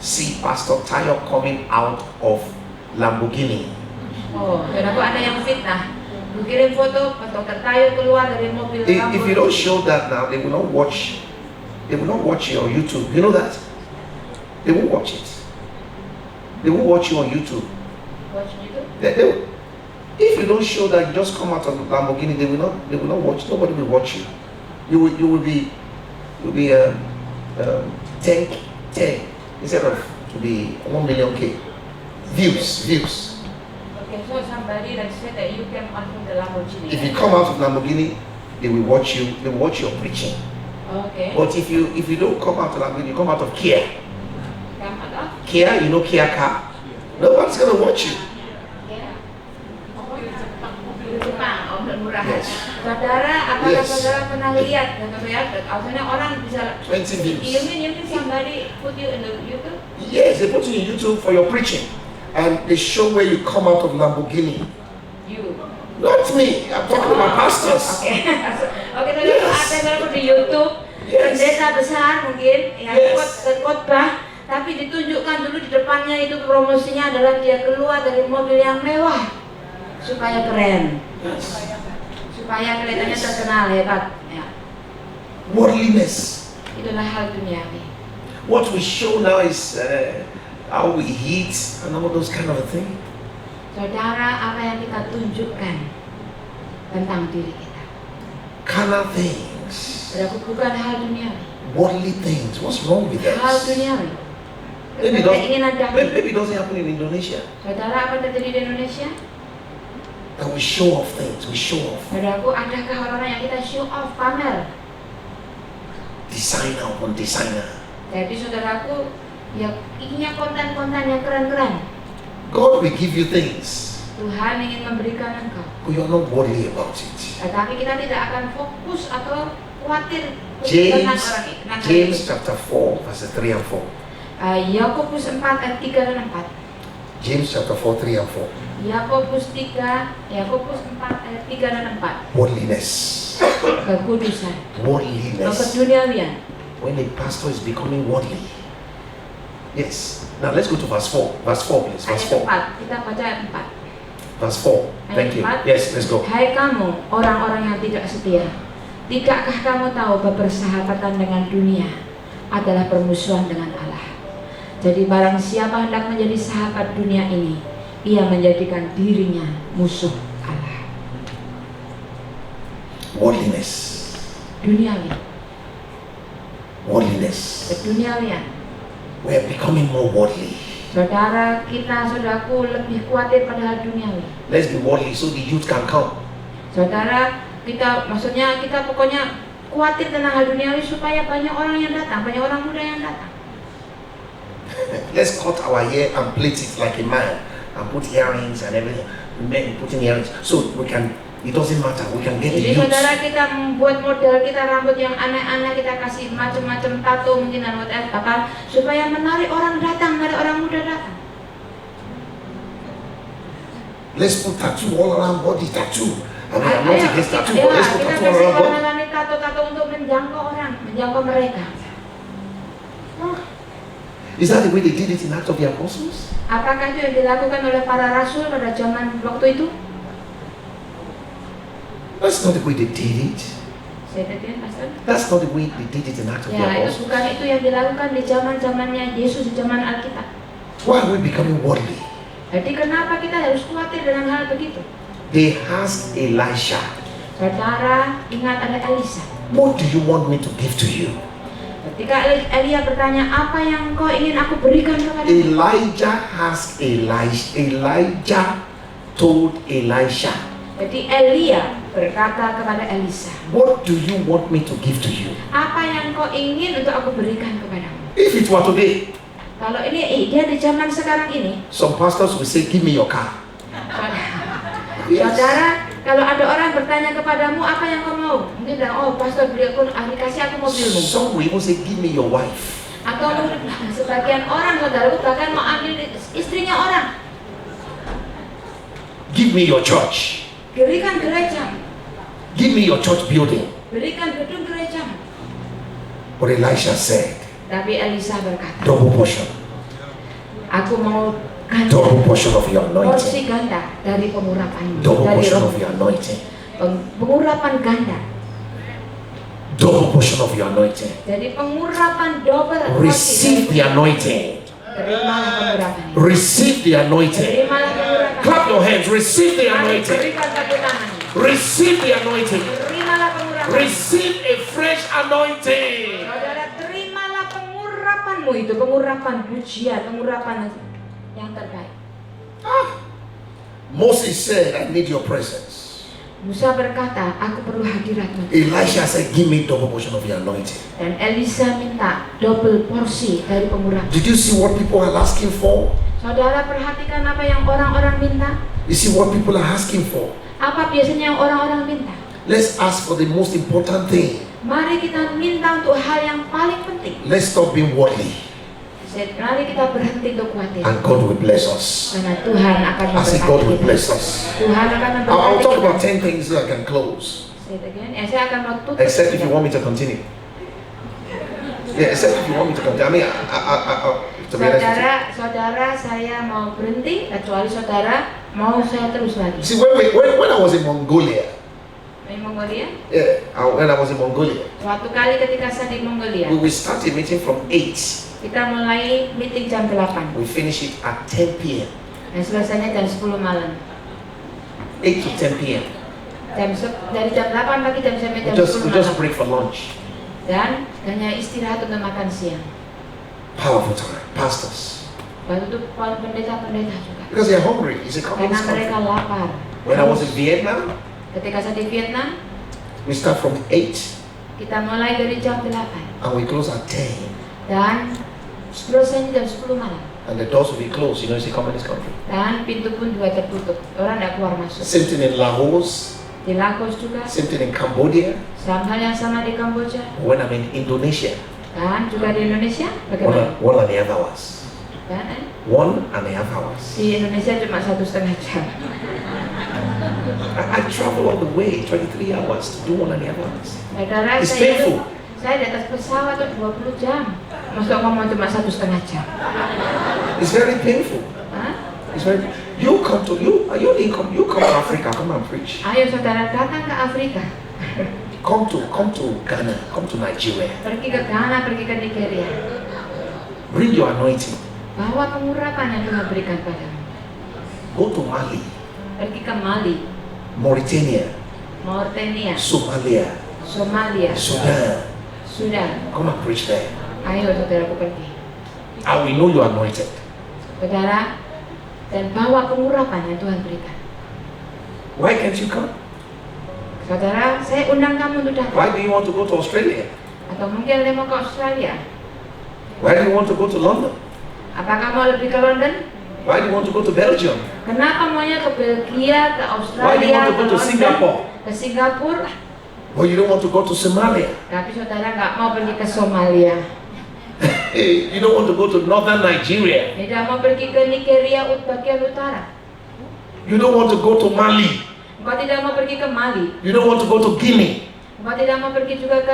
See Pastor Tayo coming out of Lamborghini. Oh, saudaraku, ada yang fitnah. Lu kirim foto Dr. Tayo keluar dari mobil If you don't show that now, they will not watch. They will not watch you on YouTube. You know that? They won't watch it. They won't watch you on YouTube. Watch itu. They will. If you don't show that you just come out of Lamborghini, they will not watch. Nobody will watch you. You will be 10 instead of to be 1 million K views. Okay, so somebody that said that you came out from the Lamborghini. If you come out of Lamborghini, they will watch you. They will watch your preaching. Okay. But if you don't come out of Lamborghini, you come out of Kia. Come out of Kia, you know Kia car. Nobody's gonna watch you. Jepang, mobil murah. Yes. Saudara, apakah Yes. saudara pernah lihat dan melihat? Akhirnya orang bisa. 20 views. You mean somebody put you in the YouTube? Yes, they put you in YouTube for your preaching, and they show where you come out of Lamborghini. You. Not me. I'm talking about pastors. Oke, oke, tadi Yes. ada saudara di YouTube, Yes. pendeta besar mungkin, yang Yes. khotbah, tapi ditunjukkan dulu di depannya itu promosinya adalah dia keluar dari mobil yang mewah supaya keren, supaya kelihatannya terkenal hebat. Ya. Worldliness. Itulah hal duniawi. What we show now is how we eat and all those kind of a thing. Saudara, apa yang kita tunjukkan tentang diri kita? Carnal things. Saudara, bukan hal duniawi. Worldly things. What's wrong with Hal us? duniawi. Maybe Keinginan it dahulu. doesn't happen in Indonesia. Saudara, apa terjadi di Indonesia? That we show off things. We show off. Saudaraku, adakah orang-orang yang kita show off, pamer? Designer upon designer. Jadi saudaraku, ya inginnya konten-konten yang keren-keren. God will give you things, Tuhan ingin memberikan engkau, but you're not worldly about it. tetapi kita tidak akan fokus atau khawatir dengan orang itu. James chapter 4 verses 3 and 4. Yakobus 4 ayat 3 dan 4. James chapter 4, 3 and 4. Yakobus 4 ayat 3 dan 4. Worldliness. Kekudusan, Worldliness. keduniawian. When a pastor is becoming worldly. Yes. Now let's go to verse 4. Verse 4, please. Verse Ayat 4. 4, kita baca ayat 4. Verse 4. Thank you. Ayat 4. Yes, let's go. Hai kamu, orang-orang yang tidak setia, tidakkah kamu tahu bahwa persahabatan dengan dunia adalah permusuhan dengan Allah? Jadi barang siapa hendak menjadi sahabat dunia ini, ia menjadikan dirinya musuh Allah. Worldliness. Duniawi, Worldliness. keduniawian. We're becoming more worldly. Saudara kita, saudaraku, lebih khawatir pada hal duniawi. Let's be worldly so the youth can come. Saudara, maksudnya kita pokoknya khawatir tentang hal duniawi supaya banyak orang yang datang, banyak orang muda yang datang. Let's cut our hair and plait it like a man and put earrings and everything. Men putting earrings so we can. It doesn't matter. We can get the Jadi youth. saudara, kita membuat model kita rambut yang aneh-aneh, kita kasih macam-macam tato mungkin dan whatever, supaya menarik orang datang, menarik orang muda datang. Let's put tattoo all around body tattoo. I mean, I'm not Ayo, against tattoo, kita but let's put tattoo all kasih around body. warna-warni tato-tato untuk menjangkau orang, menjangkau mereka. Is that the way they did it in Acts of the Apostles? Apakah itu yang dilakukan oleh para rasul pada zaman waktu itu? That's not the way they did it. Saya tadi, Pastor. That's not the way they did it in Acts of the Ya, itu Apostles. bukan itu yang dilakukan di zaman-zamannya Yesus, di zaman Alkitab. Why are we becoming worldly? Jadi kenapa kita harus khawatir dengan hal begitu? They asked Elisha, Saudara, ingat ada Elisa. what do you want me to give to you? Ketika Elia bertanya, apa yang kau ingin aku berikan kepadamu? Elijah told Elisha, Jadi Elia berkata kepada Elisa, what do you want me to give to you? apa yang kau ingin untuk aku berikan kepadamu? If it were today, Kalau ini dia di zaman sekarang ini, Some pastors will say, give me your car. saudara, kalau ada orang bertanya kepadamu apa yang kau mau, mungkin bilang, oh pastor beli aku, kasih aku mobilmu. Some will even say, give me your wife. Atau sebagian orang, saudaraku bahkan mau ambil istrinya orang. Give me your church. Berikan gereja, Give me your church building. berikan gedung gereja. But Elisha said, Tapi Elisa berkata, double portion. aku mau Double ganda, portion of your anointing. porsi ganda dari pengurapanmu, Double dari portion roh, of your anointing. pengurapan ganda. Double portion of your anointing. Jadi pengurapan double porsi. Receive the anointing. Terimalah pengurapan. Receive the anointing. Terimalah pengurapan. Clap your hands. Receive the Mari anointing. berikan tepuk tangan. Receive the anointing. Terimalah pengurapan. Receive a fresh anointing. Saudara, terimalah pengurapanmu itu, pengurapan pujian, pengurapan yang terbaik. Moses said, I need your presence. Musa berkata, aku perlu hadiratmu. Elisha said, give me double portion of your anointing. Dan Elisa minta double porsi dari pengurapan. Did you see what people are asking for? Saudara, perhatikan apa yang orang-orang minta. You see what people are asking for? Apa biasanya yang orang-orang minta? Let's ask for the most important thing. Mari kita minta untuk hal yang paling penting. Let's stop being worldly, Mari kita berhenti untuk khawatir. and God will bless us. Karena Tuhan akan I say God will memberkati bless kita. us. Tuhan akan I'll memberkati talk kita. about 10 things so I can close. Say it again. Saya akan mau tutup. Except if you want me to continue. Yeah, except if you want me to continue. I mean, to be honest with you. Saudara, saya mau berhenti. Kecuali saudara mau saya terus lagi. See, when I was in Mongolia, Di Mongolia. when I was in Mongolia, Suatu kali ketika saya di Mongolia, we started meeting from 8. kita mulai meeting jam 8. We finish it at 10 p.m. Dan selesainya jam 10 malam. 8 to 10 p.m. Dari jam 8 pagi sampai jam 10 We just malam. break for lunch. Dan hanya istirahat untuk makan siang. Powerful time. Pastors. Waktu itu pendeta-pendeta juga. Because they're hungry. It's a Karena communist mereka country. lapar. When I was in Vietnam, Ketika saya di Vietnam, we start from 8 kita mulai dari jam 8. and we close at 10. Dan selesainya jam 10 malam. And the doors will be closed. You know, it's a communist country. Dan pintu pun juga tertutup. Orang tidak keluar masuk. Same thing in Laos. Di Laos juga. Same thing in Cambodia. Sama hal yang sama di Kamboja. When I'm in Indonesia, Dan juga di Indonesia. Bagaimana? 1.5 hours. Dan 1.5 hours. di Indonesia cuma 1,5 jam. I travel all the way, 23 hours to do 1.5 hours. Saudara, It's painful. saya di atas pesawat tuh 20 jam. Masuk ngomong cuma 1,5 jam. It's very painful. Hah? It's very. You come to Africa. Come and preach. Ayo saudara datang ke Afrika. Come to Ghana. Come to Nigeria. Pergi ke Ghana, pergi ke Nigeria. Bring your anointing. Bawa pengurapan yang Tuhan berikan padamu. Go to Mali, Pergi ke Mali, Mauritania, Mauritania, Somalia, Somalia, Sudan. Sudan. Come and preach there. Ayo saudaraku pergi. I will know you are anointed. Saudara, dan bawa pengurapan yang Tuhan berikan. Why can't you come? Saudara, saya undang kamu untuk datang. Why do you want to go to Australia? Atau mungkin Anda mau ke Australia. Why do you want to go to London? Apakah mau lebih ke London? Why do you want to go to Belgium? Kenapa maunya ke Belgia, ke Why do you Australia, want to ke go to London, Singapore? ke Singapura? But you don't want to go to Somalia. Tapi saudara nggak mau pergi ke Somalia. Hey, you don't want to go to northern Nigeria. Tidak mau pergi ke Nigeria bagian utara. You don't want to go to Mali. Engkau tidak mau pergi ke Mali. You don't want to go to Guinea. Engkau tidak mau pergi juga ke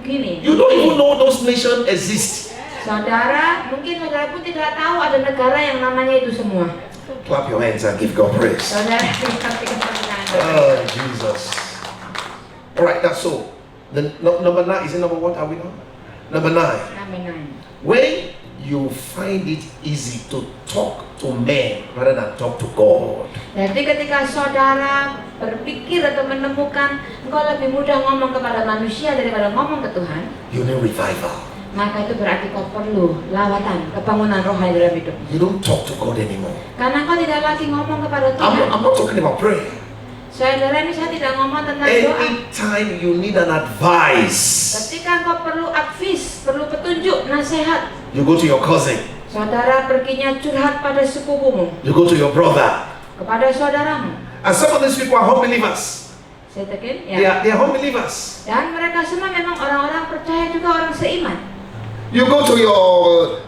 Guinea. You don't even know those nations exist. Saudara, mungkin saudara pun tidak tahu ada negara yang namanya itu semua. Clap your hands and give God praise. Saudara, kita pertanyaan. Oh, Jesus. All right, that's so. The number 9, is it number what are we on? Number 9. Amin. When you find it easy to talk to men rather than talk to God. Jadi ketika saudara berpikir atau menemukan engkau lebih mudah ngomong kepada manusia daripada ngomong ke Tuhan, You need revival. maka itu berarti kau perlu lawatan, kebangunan rohani dalam hidup. You don't talk to God anymore. Karena kau tidak lagi ngomong kepada Tuhan. I'm not talking about prayer. Saudara, ini saya tidak ngomong tentang doa. Anytime you need an advice, Ketika kau perlu advice, perlu petunjuk, nasihat, you go to your cousin. Saudara perginya curhat pada sepupumu, You go to your brother. kepada saudaramu. And some of these people are home believers. Saya tekin, They are home believers. Dan mereka semua memang orang-orang percaya juga, orang seiman. You go to your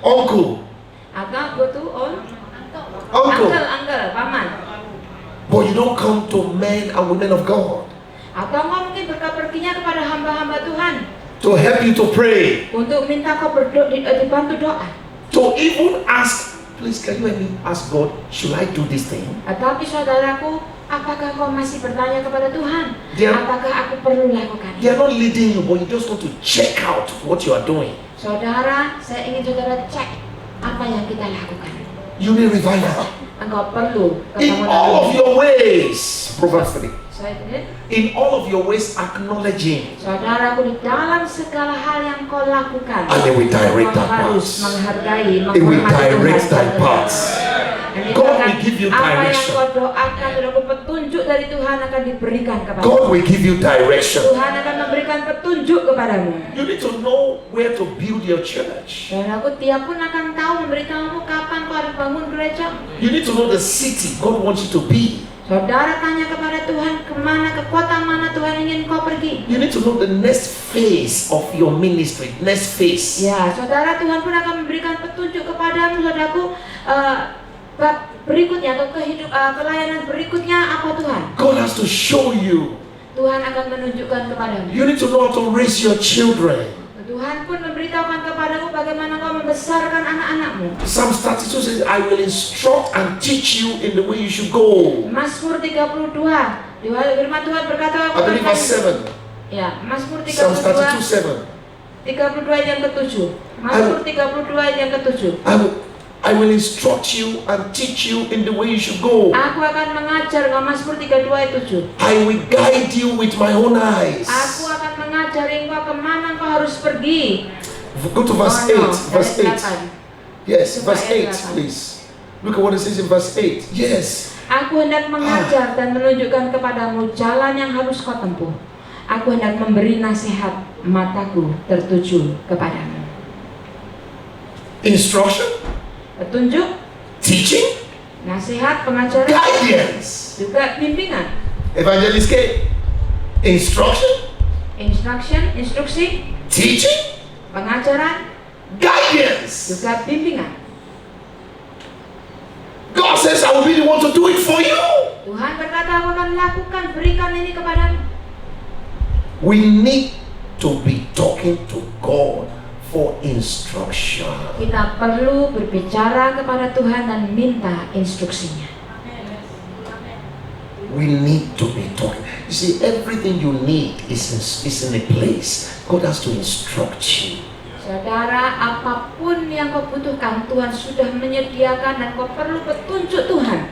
uncle. Atau go to Uncle. uncle, paman. But you don't come to men and women of God Atau engkau mungkin perginya kepada hamba-hamba Tuhan to help you to pray. untuk minta kau dibantu doa. To even ask, please can you help me ask God, should I do this thing? Tapi saudaraku, apakah kau masih bertanya kepada Tuhan? Dia- Apakah aku perlu lakukan They ini? are not leading you, but you just want to check out what you are doing. Saudara, saya ingin saudara cek apa yang kita lakukan. You need revival. Engkau perlu In kebangunan all of ini. your ways, Proverbs 3. Saya ingin, In all of your ways, acknowledge Him. saudaraku, di dalam segala hal yang kau lakukan, And He will direct kau thy harus paths. menghargai, He will menghormati direct Tuhan. thy paths. Dan God dikatakan, will give you apa yang direction. kau doakan, saudaraku, petunjuk dari Tuhan akan diberikan kepadamu. God will give you direction. Tuhan akan memberikan petunjuk kepadamu. You need to know where to build your church. Saudaraku, Dia pun akan tahu memberitahumu kapan kau harus bangun gereja. You need to know the city God wants you to be. Saudara tanya kepada Tuhan, kemana, ke kota mana Tuhan ingin kau pergi. You need to know the next phase of your ministry. Next phase. Ya, saudara, Tuhan pun akan memberikan petunjuk kepadamu, saudaraku. Bab berikutnya atau pelayanan berikutnya apa Tuhan? God has to show you. Tuhan akan menunjukkan kepadamu. You need to know how to raise your children. Tuhan pun memberitahukan kepadamu bagaimana kau membesarkan anak-anakmu. Psalm 32 says, I will instruct and teach you in the way you should go. Mazmur 32, firman Tuhan berkata, I believe verse 7. Ya, Mazmur Psalm 32 32, 7. 32 ayat yang ke-7. Mazmur 32 ayat yang ke-7. I will instruct you and teach you in the way you should go. Aku akan mengajar kau, Mazmur 32 ayat 7. I will guide you with my own eyes. Aku akan mengajari engkau kemana engkau harus pergi. Go to verse 8. Verse 8. Ayat 8. Yes, Coba verse ayat 8, please. Look at what it says in verse 8. Yes. Aku hendak mengajar dan menunjukkan kepadamu jalan yang harus kau tempuh. Aku hendak memberi nasihat, mataku tertuju kepadamu. Instruction, Petunjuk, teaching, nasihat, pengajaran, guidance. juga bimbingan. Evangelist K. Instruction, Instruksi, teaching, pengajaran, guidance. juga bimbingan. God says, I will be the one to do it for you. Tuhan berkata, aku akan lakukan, berikan ini kepadamu. We need to be talking to God for instruction. Kita perlu berbicara kepada Tuhan dan minta instruksinya. We need to be talking. You see, everything you need is in a place. God has to instruct you. Saudara, apapun yang kau butuhkan, Tuhan sudah menyediakan dan kau perlu petunjuk Tuhan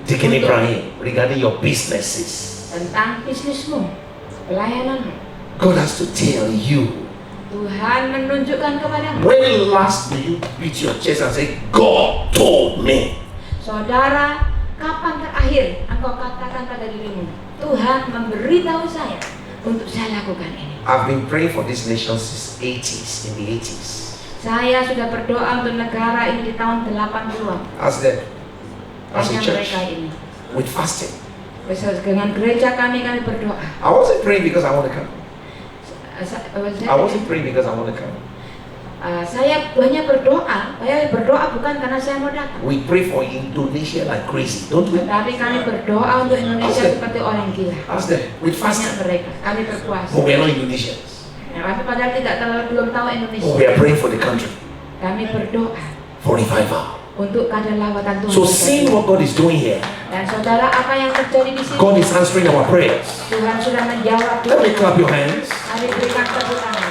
Deacon Ibrahim, regarding your businesses, tentang bisnismu, pelayananmu. God has to tell you. Tuhan menunjukkan kepadamu. When last do you beat your chest and say, God told me? Saudara, kapan terakhir engkau katakan pada dirimu, Tuhan memberitahu saya untuk saya lakukan ini. I've been praying for this nation since 80s, in the 80s. Saya sudah berdoa untuk negara ini di tahun 80-an. As a Hanya church, mereka ini. with fasting. Dengan gereja kami berdoa. I wasn't praying because I want to come. I wasn't praying because I want to come. Saya hanya berdoa. Saya berdoa bukan karena saya mau datang. We pray for Indonesia like crazy, don't we? Tetapi kami berdoa untuk Indonesia seperti orang gila. Ask them, with Hanya fasting. mereka. Kami berpuasa. But we are not Indonesians. Tapi padahal belum tahu Indonesia. But we are praying for the country, Kami berdoa for revival. untuk keadaan lawatan Tuhan. So seeing what God is doing here, Dan saudara, apa yang terjadi di sini? God is answering our prayers. Tuhan sudah menjawab. Let me clap your hands. Kami berikan tepuk tangan.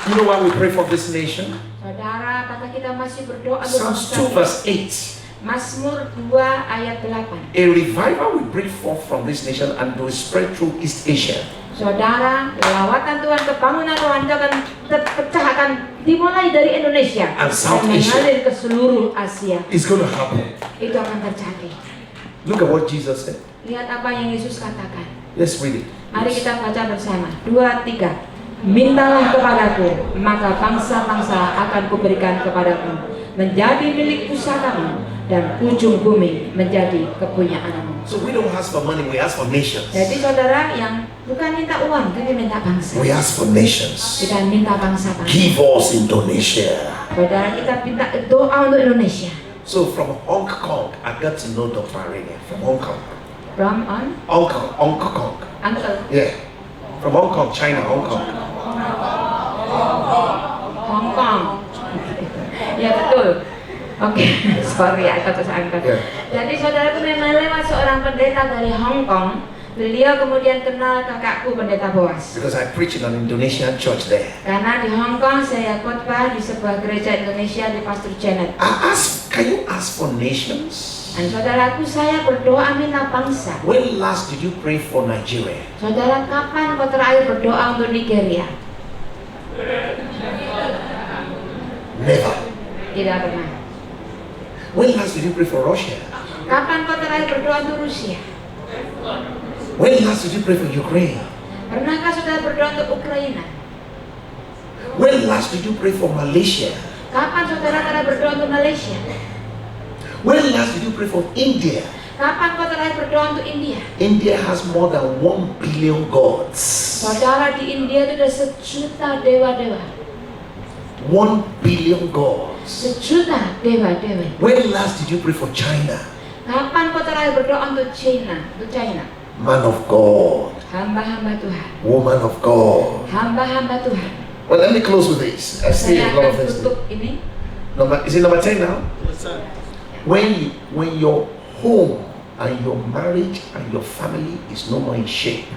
You know why we pray for this nation? Saudara, apakah kita masih berdoa untuk Psalms bangsa 2 ini? verse 8. Mazmur 2 ayat 8. A revival will break forth from this nation and will spread through East Asia. Saudara, lawatan Tuhan, kebangunan rohani akan terpecah, akan dimulai dari Indonesia And South dan Asia. mengalir ke seluruh Asia. It's going to happen. Itu akan terjadi. Look at what Jesus said. Lihat apa yang Yesus katakan. Let's read it. Mari kita baca bersama. 2, 3. Mintalah kepadaku, maka bangsa-bangsa akan kuberikan kepadamu, menjadi milik pusakamu, dan ujung bumi menjadi kepunyaanmu. So we don't ask for money, we ask for nations. Jadi saudara, yang bukan minta uang, tapi minta bangsa. We ask for nations. Kita minta bangsa-bangsa. Give us Indonesia. Saudara, kita minta doa untuk Indonesia. So from Hong Kong, I got to know Dr. Arenia from Hong Kong. From on Hong Kong. Uncle Yeah. From Hong Kong, China, Hong Kong. Hong Kong. Ya betul. Oke, sorry ya kata Uncle. Yeah. Jadi saudaraku memang lewat seorang pendeta dari Hong Kong. Beliau kemudian kenal kakakku pendeta Boas. Because I preach in an Indonesian church there. Karena di Hong Kong saya khotbah di sebuah gereja Indonesia di Pastor Janet. Can you ask for nations? Dan saudaraku, saya berdoa minta bangsa. When last did you pray for Nigeria? Saudara, kapan kau terakhir berdoa untuk Nigeria? Never. Tidak pernah. When last did you pray for Russia? Kapan kau terakhir berdoa untuk Rusia? When last did you pray for Ukraine? Pernahkah saudara berdoa untuk Ukraina? When last did you pray for Malaysia? Kapan saudara terakhir berdoa untuk Malaysia? When last did you pray for India? Kapan kau terakhir berdoa untuk India? India has more than 1 billion gods. Saudara, di India itu ada 1 juta dewa-dewa. 1 billion gods. 1 juta dewa-dewa. When last did you pray for China? Kapan kau terakhir berdoa untuk China? Untuk China? Man of God. Hamba-hamba Tuhan. Woman of God. Hamba-hamba Tuhan. Well, let me close with this. I still Saya have a lot akan of things. tutup ini. Is it number 10 now? When your home and your marriage and your family is no more in shape,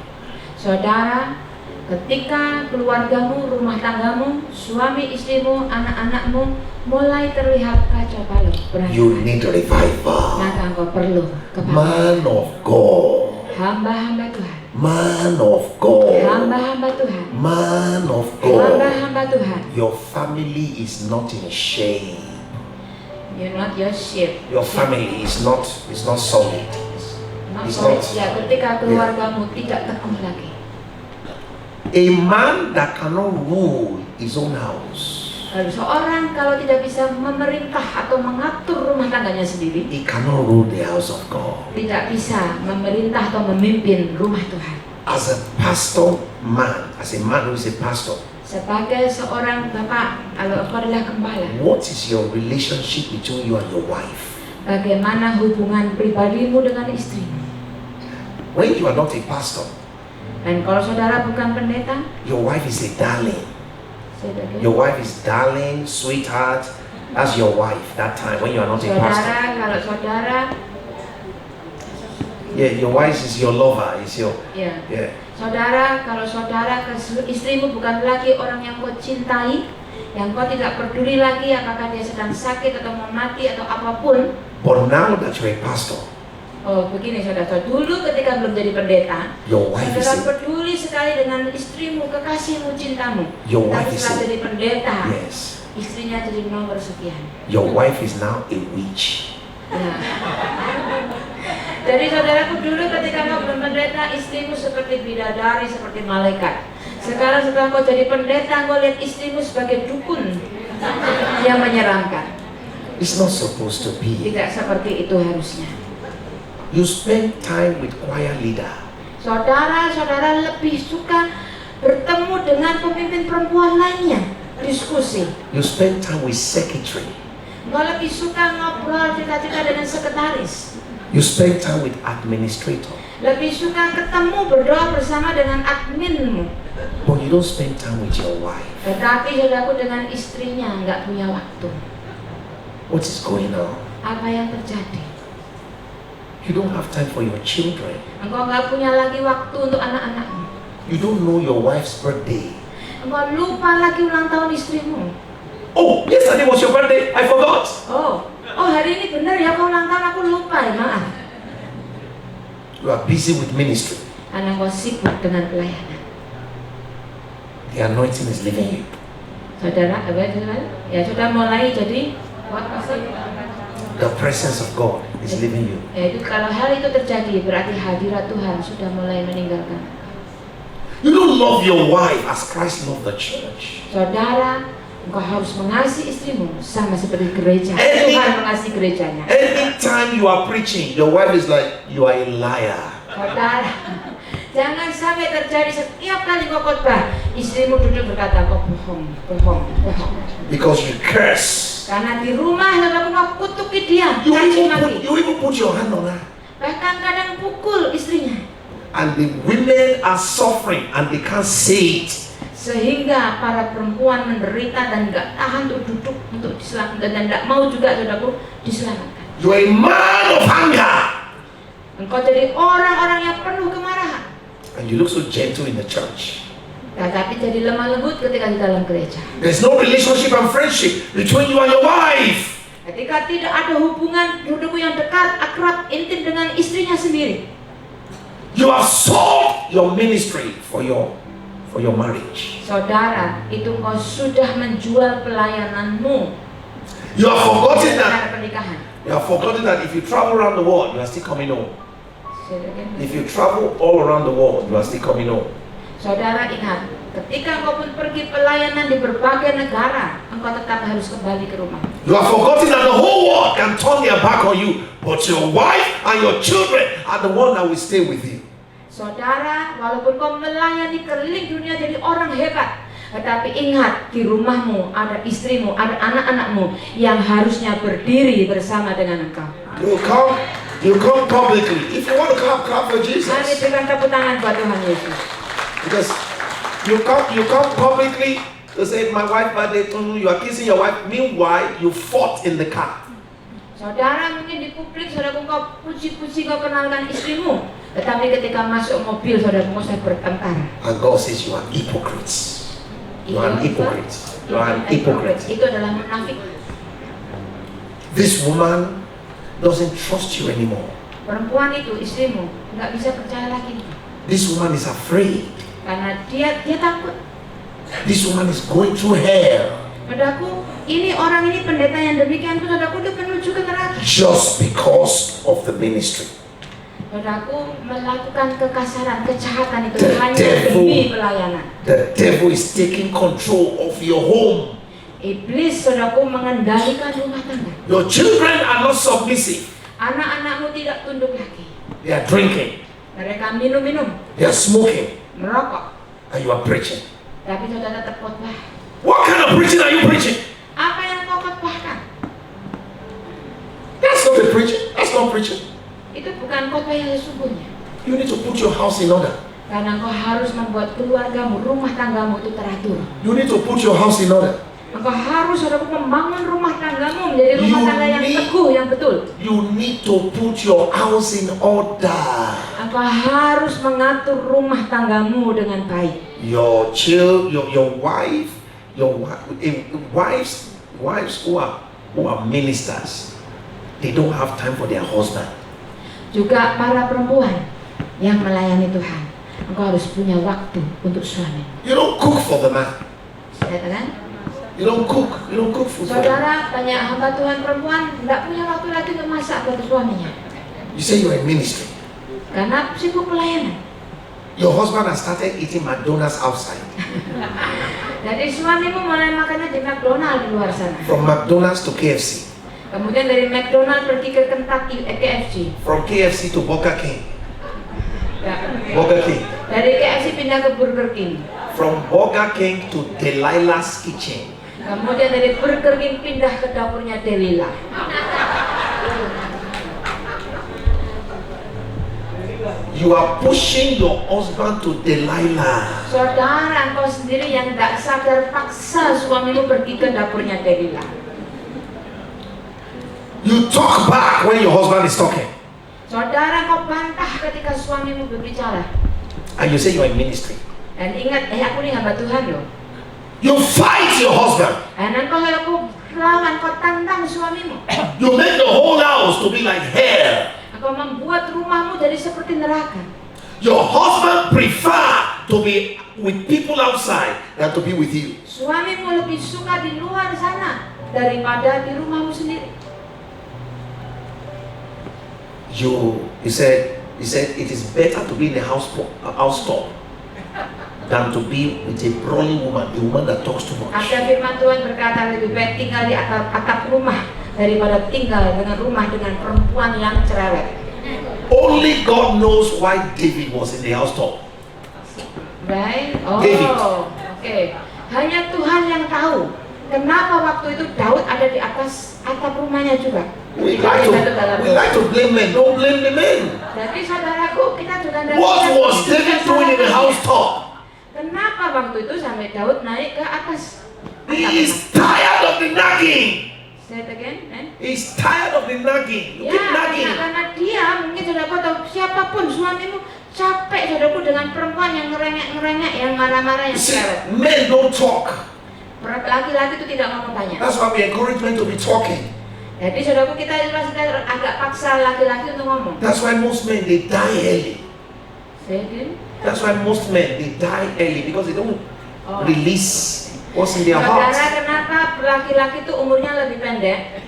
Saudara, ketika keluargamu, rumah tanggamu, suami istrimu, anak-anakmu mulai terlihat kacau balau, you berantakan, need revival. maka engkau perlu kebangkitan. Man of God. Hamba-hamba Tuhan. Man of God. Hamba-hamba Tuhan. Man of God. Hamba-hamba Tuhan. Your family is not in shame. You're not your ship. Your family is not solid. It's not. Ya, ketika keluargamu tidak tekun lagi. A man that cannot rule his own house, Lalu seorang kalau tidak bisa memerintah atau mengatur rumah tangganya sendiri, he cannot rule the house of God. tidak bisa memerintah atau memimpin rumah Tuhan. As a pastor man, as a man who is a pastor, Sebagai seorang bapak, kalau engkau adalah gembala, what is your relationship between you and your wife? bagaimana hubungan pribadimu dengan istrimu? When you are not a pastor, Dan kalau saudara bukan pendeta, your wife is a darling. saudara, Your wife is darling, sweetheart. That's your wife that time when you are not a pastor. kalau saudara, Yeah, your wife is your lover, is your ya, yeah. saudara, kalau saudara ke istrimu bukan lagi orang yang kau cintai, yang kau tidak peduli lagi apakah dia sedang sakit atau mau mati atau apapun. But now that you're a pastor, Oh begini saudara, dulu ketika belum jadi pendeta, your wife is saudara a peduli sekali dengan istrimu, kekasihmu, cintamu. Your wife Tapi is setelah a- jadi pendeta, yes. istrinya jadi nomor sekian. Your wife is now a witch. Ya. Jadi saudaraku, dulu ketika kau belum pendeta, istrimu seperti bidadari, seperti malaikat. Sekarang setelah kau jadi pendeta, kau lihat istrimu sebagai dukun yang menyeramkan. It's not supposed to be. Tidak seperti itu harusnya. You spend time with choir leader. Saudara-saudara lebih suka bertemu dengan pemimpin perempuan lainnya, diskusi. You spend time with secretary. Kau lebih suka ngobrol cita-cita dengan sekretaris. You spend time with administrator. Lebih suka ketemu berdoa bersama dengan adminmu. But you don't spend time with your wife. Tetapi saudaraku, dengan istrinya nggak punya waktu. What is going on? Apa yang terjadi? You don't have time for your children. Engkau nggak punya lagi waktu untuk anak-anakmu. You don't know your wife's birthday. Engkau lupa lagi ulang tahun istrimu. Oh, yesterday was your birthday. I forgot. Oh hari ini benar ya kau ulang tahun, aku lupa ya, maaf. You are busy with ministry. Karena engkau sibuk dengan pelayanan. The anointing is leaving you. Saudara, ya sudah mulai jadi what was it? The presence of God is leaving you. Yaitu kalau hal itu terjadi berarti hadirat Tuhan sudah mulai meninggalkan. You don't love your wife as Christ loved the church. Saudara, engkau harus mengasihi istrimu sama seperti gereja. Any- Tuhan mengasihi gerejanya. Anytime you are preaching, your wife is like, you are a liar. Saudara, jangan sampai terjadi setiap kali kau khotbah, istrimu duduk berkata, kau bohong, bohong, bohong. Because you curse. Karena di rumah saudara kau kutuki dia, You caci even maki. put your hand on her. Bahkan kadang pukul istrinya. And the women are suffering and they can't say it. Sehingga para perempuan menderita dan gak tahan untuk duduk untuk diselamatkan dan gak mau juga saudaraku diselamatkan. You are a man of anger. Engkau jadi orang-orang yang penuh kemarahan, And you look so gentle in the church. tetapi jadi lemah lembut ketika di dalam gereja. There's no relationship and friendship between you and your wife. Ketika tidak ada hubungan saudaraku yang dekat, akrab, intim dengan istrinya sendiri. You have sold your ministry for your marriage. Saudara, itu engkau sudah menjual pelayananmu You have forgotten that. karena pernikahan. You have forgotten that if you travel around the world, you are still coming home. If you travel all around the world, you are still coming home. Saudara ingat, ketika engkau pun pergi pelayanan di berbagai negara, engkau tetap harus kembali ke rumah. You have forgotten that the whole world can turn their back on you, but your wife and your children are the one that will stay with you. Saudara, walaupun kau melayani keliling dunia jadi orang hebat, tetapi ingat, di rumahmu ada istrimu, ada anak-anakmu yang harusnya berdiri bersama dengan engkau. You come publicly. If you want to clap for Mari Jesus. berikan tepuk tangan buat Tuhan Yesus. Because you come publicly to say, my wife birthday, you are kissing your wife. Meanwhile, you fought in the car. Saudara mungkin di publik, saudara kau puji-puji, kau kenalkan istrimu, tetapi ketika masuk mobil, saudara kau saya bertengkar. And God says you are hypocrites. You are an hypocrite. You are an hypocrite. Itu adalah munafik. This woman doesn't trust you anymore. Perempuan itu, istrimu, nggak bisa percaya lagi. This woman is afraid. Karena dia takut. This woman is going through hell. Saudaraku, ini orang ini pendeta yang demikian tuh, saudaraku, dia menuju ke neraka. Just because of the ministry. Saudaraku, melakukan kekasaran, kejahatan itu The hanya devil. demi pelayanan. The devil is taking control of your home. Iblis, saudaraku, mengendalikan rumah tangga. Your children are not submissive. Anak-anakmu tidak tunduk lagi. They are drinking. Mereka minum-minum, They are smoking. merokok. And you are preaching. Tapi saudara tetap khotbah. What kind of preaching are you preaching? Apa yang kau khotbahkan? That's not the preaching. That's not preaching. Itu bukan khotbah yang sesungguhnya. You need to put your house in order. Karena engkau harus membuat keluargamu, rumah tanggamu itu teratur. You need to put your house in order. Engkau harus, saudaraku, membangun rumah tanggamu menjadi rumah You tangga yang need- teguh, yang betul. You need to put your house in order. Engkau harus mengatur rumah tanggamu dengan baik. Your wives who are ministers, they don't have time for their husband. Juga para perempuan yang melayani Tuhan, engkau harus punya waktu untuk suami. You don't cook for the man. Ya kan? You don't cook food for him. Saudara, banyak hamba Tuhan perempuan tidak punya waktu lagi untuk masak buat suaminya. You say you're in ministry. Karena sibuk pelayanan. Your husband has started eating McDonald's outside. Jadi suamimu mulai makannya di McDonald di luar sana. From McDonald's to KFC. Kemudian dari McDonald pergi ke Kentucky, KFC. From KFC to Burger King. Ya. Burger King. Dari KFC pindah ke Burger King. From Burger King to Delilah's Kitchen. Kemudian dari Burger King pindah ke dapurnya Delilah. You are pushing your husband to Delilah. Saudara, engkau sendiri yang tidak sadar paksa suamimu pergi ke dapurnya Delilah. You talk back when your husband is talking. Saudara, engkau bantah ketika suamimu berbicara. And you say you are in ministry. Dan ingat, aku ini hamba Tuhan loh. You fight your husband. Dan engkau lawan, kau tantang suamimu. You make the whole house to be like hell. Engkau membuat rumahmu jadi seperti neraka. Your husband prefer to be with people outside than to be with you. Suamimu lebih suka di luar sana daripada di rumahmu sendiri. You said it is better to be in the house top than to be with a brawling woman, a woman that talks too much. Ada firman Tuhan berkata lebih baik tinggal di atap rumah daripada tinggal dengan rumah dengan perempuan yang cerewet. Only God knows why David was in the housetop. Right? Oh, David. oke. Hanya Tuhan yang tahu kenapa waktu itu Daud ada di atas atap rumahnya juga. We like to blame men. Don't blame the men. Jadi saudaraku, kita juga tidak What bisa was David doing in the housetop? Kenapa waktu itu sampai Daud naik ke atas? He is tired of the nagging. Say it again, He's tired of the nagging. You Ya, keep nagging. karena dia mungkin saudaraku atau siapapun suamimu capek saudaraku dengan perempuan yang ngerengek, yang marah-marah, yang See, cerewet. men don't talk. Laki-laki itu tidak ngomong banyak. That's why we encourage men to be talking. Jadi saudaraku kita agak paksa laki-laki untuk ngomong. That's why most men they die early. Say it again. That's why most men they die early because they don't Oh. release what's in their Saudara, hearts. kenapa laki-laki itu umurnya lebih pendek?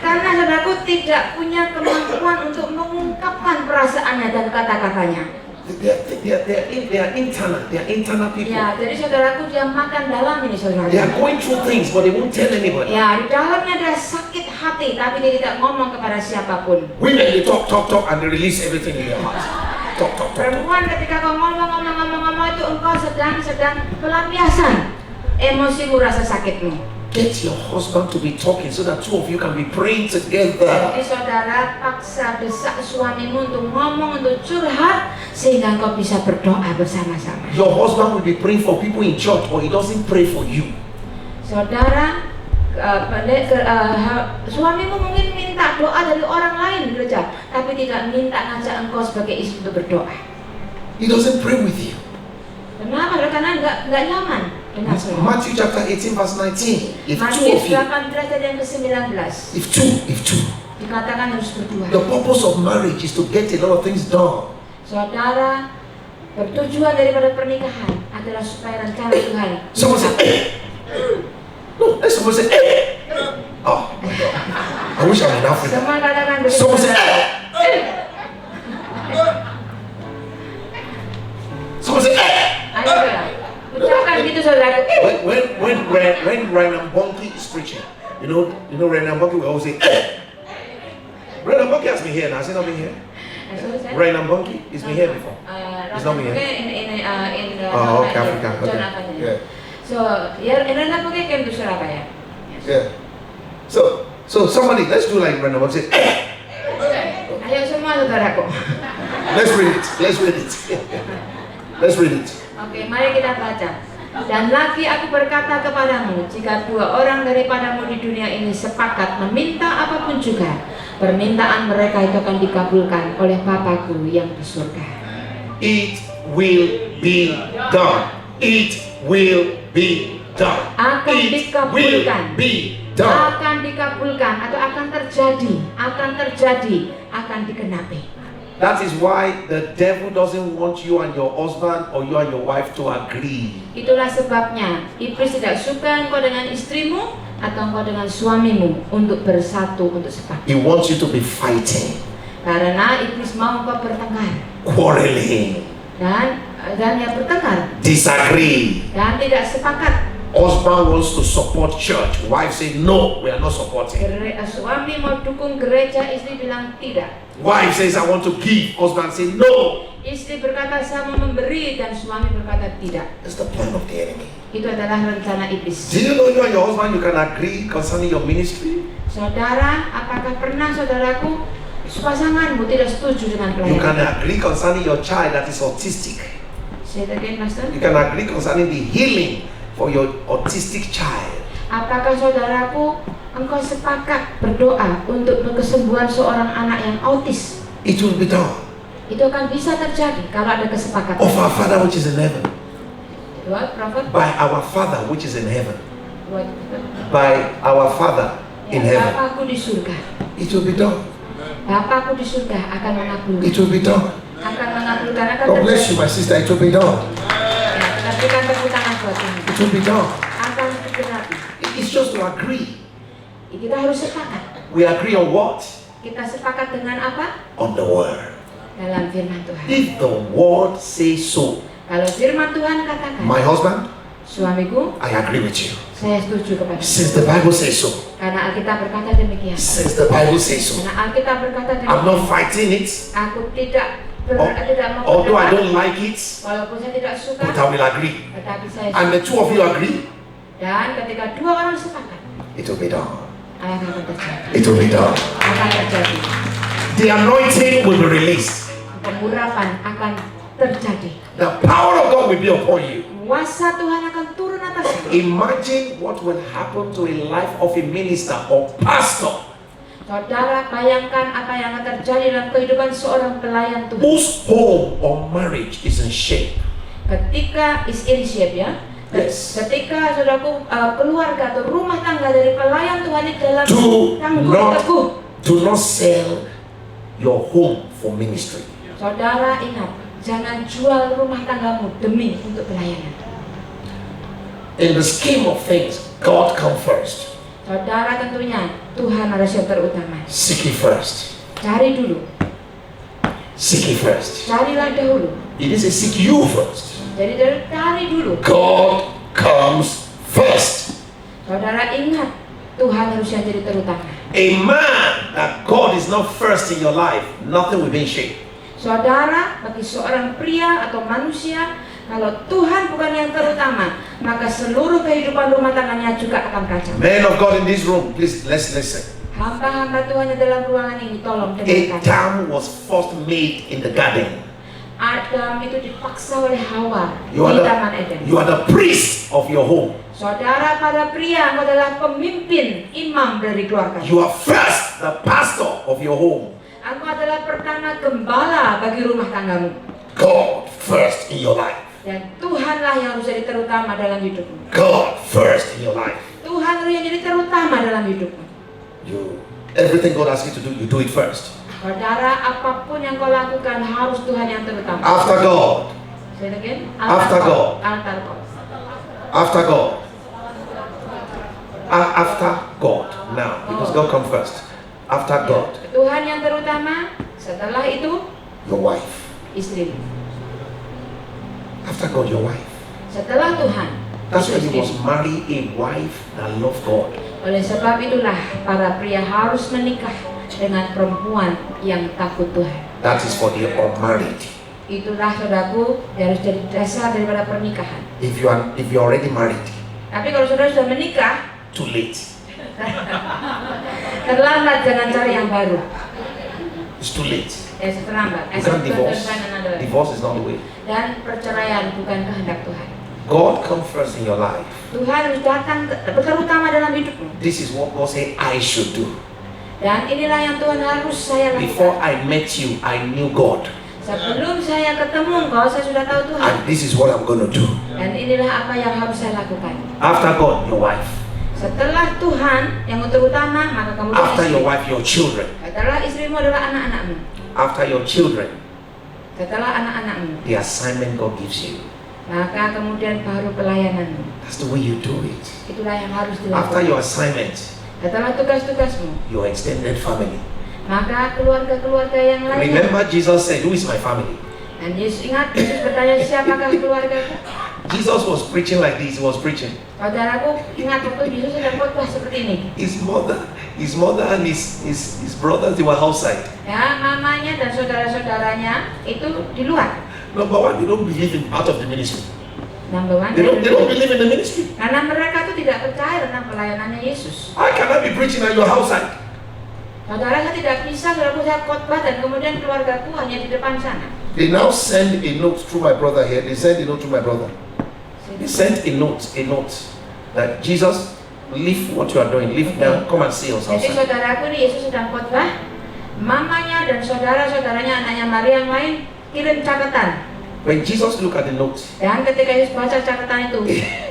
Karena saudaraku tidak punya kemampuan untuk mengungkapkan perasaannya dan kata-katanya. They are internal people. Ya, jadi saudaraku dia makan dalam ini saudara. They are going through things, but they won't tell anybody. Ya, di dalamnya dia sakit hati, tapi dia tidak ngomong kepada siapapun. Women they talk, and they release everything in their hearts. Talk. Perempuan ketika kau ngomong itu engkau sedang pelampiasan emosimu, rasa sakitmu. Get your husband to be talking so that two of you can be praying together. Jadi saudara paksa desak suamimu untuk ngomong, untuk curhat, sehingga engkau bisa berdoa bersama-sama. Your husband will be praying for people in church, or he doesn't pray for you. Saudara, suamimu mungkin minta doa dari orang lain di gereja, tapi tidak minta ngajak engkau sebagai istri untuk berdoa. He doesn't pray with you. Kenapa? Karena nggak nyaman dengan saudara. Matthew chapter 18 verse 19. If two Matius of you, 18 ayat yang ke-19 if two, dikatakan harus berdua. the purpose of marriage is to get a lot of things done. Saudara, bertujuan daripada pernikahan adalah supaya rencana Tuhan. Someone say, hey. No, let someone say, hey. Oh my God. I wish I'm in Africa. Semua katakan begitu. Someone say, saudara. hey. Someone say, hey. Ayo saudara, ucapkan gitu saudara. When Reinhard Bonnke is preaching, you know Reinhard Bonnke will always say, hey. Reinhard Bonnke has been here now. Has he not been here? Reinhard Bonnke has been here before. He's not been here. Oh, okay, Africa. Okay. Yeah. So, Reinhard Bonnke came to Surabaya. Yeah. So somebody, let's do like Reinhard Bonnke. Say, hey. Ayo semua saudaraku. Let's read it. Let's read it. Oke, mari kita baca. Dan lagi aku berkata kepadamu, jika dua orang daripadamu di dunia ini sepakat meminta apapun juga, permintaan mereka itu akan dikabulkan oleh Bapa-Ku yang di surga. It will be done. It will be done. Akan It dikabulkan. will be done. Akan dikabulkan atau akan terjadi, akan dikenapi. That is why the devil doesn't want you and your husband or you and your wife to agree. Itulah sebabnya iblis tidak suka engkau dengan istrimu atau engkau dengan suamimu untuk bersatu, untuk sepakat. He wants you to be fighting, Karena iblis mau engkau bertengkar quarreling, dan ya bertengkar disagree. dan tidak sepakat. Husband wants to support church. Wife say no, we are not supporting. Suami mau dukung gereja, istri bilang tidak. Wife says I want to give. Husband say no. Istri berkata saya mau memberi dan suami berkata tidak. It's the plan of the enemy. Itu adalah rencana iblis. Do you know you and your husband you can agree concerning your ministry? Saudara, apakah pernah saudaraku pasanganmu tidak setuju dengan You can pelayanan? agree concerning your child that is autistic. Say it again, Pastor. You can agree concerning the healing for your autistic child. Apakah saudaraku engkau sepakat berdoa untuk kesembuhan seorang anak yang autis? It will be done. Itu akan bisa terjadi kalau ada kesepakatan. Of our Father which is in heaven. What, Prophet? By our Father which is in heaven. What? By our Father in Ya, heaven. Bapakku di surga. It will be done. Bapakku di surga akan mengabulkan. It will be done. Akan mengabulkan, akan God bless you, terjadi. my sister. It will be done. Ya, kita berikan tepuk tangan buat Tuhan. It will be done. Akan digenapi. It's just to agree. Kita harus sepakat. We agree on what? Kita sepakat dengan apa? On the word. Dalam firman Tuhan. If the word says so, Kalau firman Tuhan katakan, My husband, suamiku, I agree with you. saya setuju kepada. Since the Bible says so. Karena Alkitab berkata demikian. Since the Bible says so. Karena Alkitab berkata I'm demikian. not fighting it. Aku tidak mau Although I berdebat. don't like it, Walaupun saya tidak suka, but I will agree. tetapi saya And the two of you agree, Dan ketika dua orang sepakat, it will be done. akan terjadi. It will be done. Akan terjadi. The anointing will be released. Pengurapan akan terjadi. The power of God will be upon you. Kuasa Tuhan akan turun atasmu. Imagine what will happen to a life of a minister or pastor Saudara, bayangkan apa yang akan terjadi dalam kehidupan seorang pelayan Tuhan. whose home or marriage is in shape. Ketika is in shape ya. Yes. Ketika saudaraku keluarga atau rumah tangga dari pelayan Tuhan ini dalam tangguh teguh. Do not sell your home for ministry. Saudara ingat, jangan jual rumah tanggamu demi untuk pelayanan. In the scheme of things, God come first. Saudara, tentunya Tuhan harus yang terutama. Seek Ye first. Cari dulu. Seek Ye first. Carilah dahulu. It is a seek you first. Jadi cari dulu. God comes first. Saudara ingat, Tuhan harus yang jadi terutama. A man that God is not first in your life, nothing will be in shape. Saudara, bagi seorang pria atau manusia, kalau Tuhan bukan yang terutama, maka seluruh kehidupan rumah tangganya juga akan kacau. Men of God in this room, please let's listen. Hamba-hamba Tuhan yang dalam ruangan ini, tolong dengarkan. Adam was first made in the garden. Adam itu dipaksa oleh Hawa You di are Taman Eden. you are the priest of your home. Saudara, para pria adalah pemimpin, imam dari keluarga. You are first the pastor of your home. Aku adalah pertama gembala bagi rumah tanggamu. God first in your life. Dan Tuhanlah yang harus jadi terutama dalam hidupmu. God first in your life. Tuhan harus yang jadi terutama dalam hidupmu. Everything God asks you to do, you do it first. Saudara, apapun yang kau lakukan harus Tuhan yang terutama. After God. Say it again. After God. After God. After God. After God. Now, because God comes first. After God, Tuhan yang terutama. Setelah itu, your wife. istrimu. After God, your wife. Setelah Tuhan, That's why you istrimu. must marry a wife that loves God. Oleh sebab itulah para pria harus menikah dengan perempuan yang takut Tuhan. That is for the unmarried. Itulah saudaraku yang harus jadi dasar daripada pernikahan. If you are already married, Tapi kalau saudara sudah menikah, too late. terlambat, jangan cari yang baru. It's too late. Terlambat. You can't divorce. Divorce is not the way. Dan perceraian bukan kehendak Tuhan. God comes first in your life. Tuhan harus datang terutama dalam hidupmu. This is what God said I should do. Dan inilah yang Tuhan harus saya Before lakukan. I met you, I knew God. Sebelum saya ketemu engkau, saya sudah tahu Tuhan. And this is what I'm going to do. Dan inilah apa yang harus saya lakukan. After God, your wife. Setelah Tuhan yang terutama, maka kemudian After istri. your wife, your children. Setelah istrimu adalah anak-anakmu. After your children, Setelah anak-anakmu, the assignment God gives you. maka kemudian baru pelayananmu. That's the way you do it. Itulah yang harus After dilakukan. your assignment, Setelah tugas-tugasmu, your extended family. maka keluarga-keluarga yang lainnya. Remember, Jesus said, "Who is my family?" Dan Yesus ingat, Yesus bertanya, siapakah keluargaku? Jesus was preaching like this. He was preaching. Saudaraku, ingat waktu Yesus sedang khotbah seperti ini. His mother and his brothers, they were outside. Ya, mamanya dan saudara-saudaranya itu di luar. Number one, they don't believe in part of the ministry. Number one, They don't believe in the ministry. karena mereka itu tidak percaya tentang pelayanannya Yesus. I cannot be preaching at your outside. Saudara, saya tidak bisa saudaraku saya khotbah dan kemudian keluargaku hanya di depan sana. They now send a note through my brother here. They send a note to my brother. They sent a note that Jesus, leave what you are doing, leave now, come and see us Jadi outside. saudaraku ini Yesus sedang khotbah, mamanya dan saudara-saudaranya anaknya Maria yang lain kirim catatan. When Jesus looked at the note, Dan ketika Yesus baca catatan itu,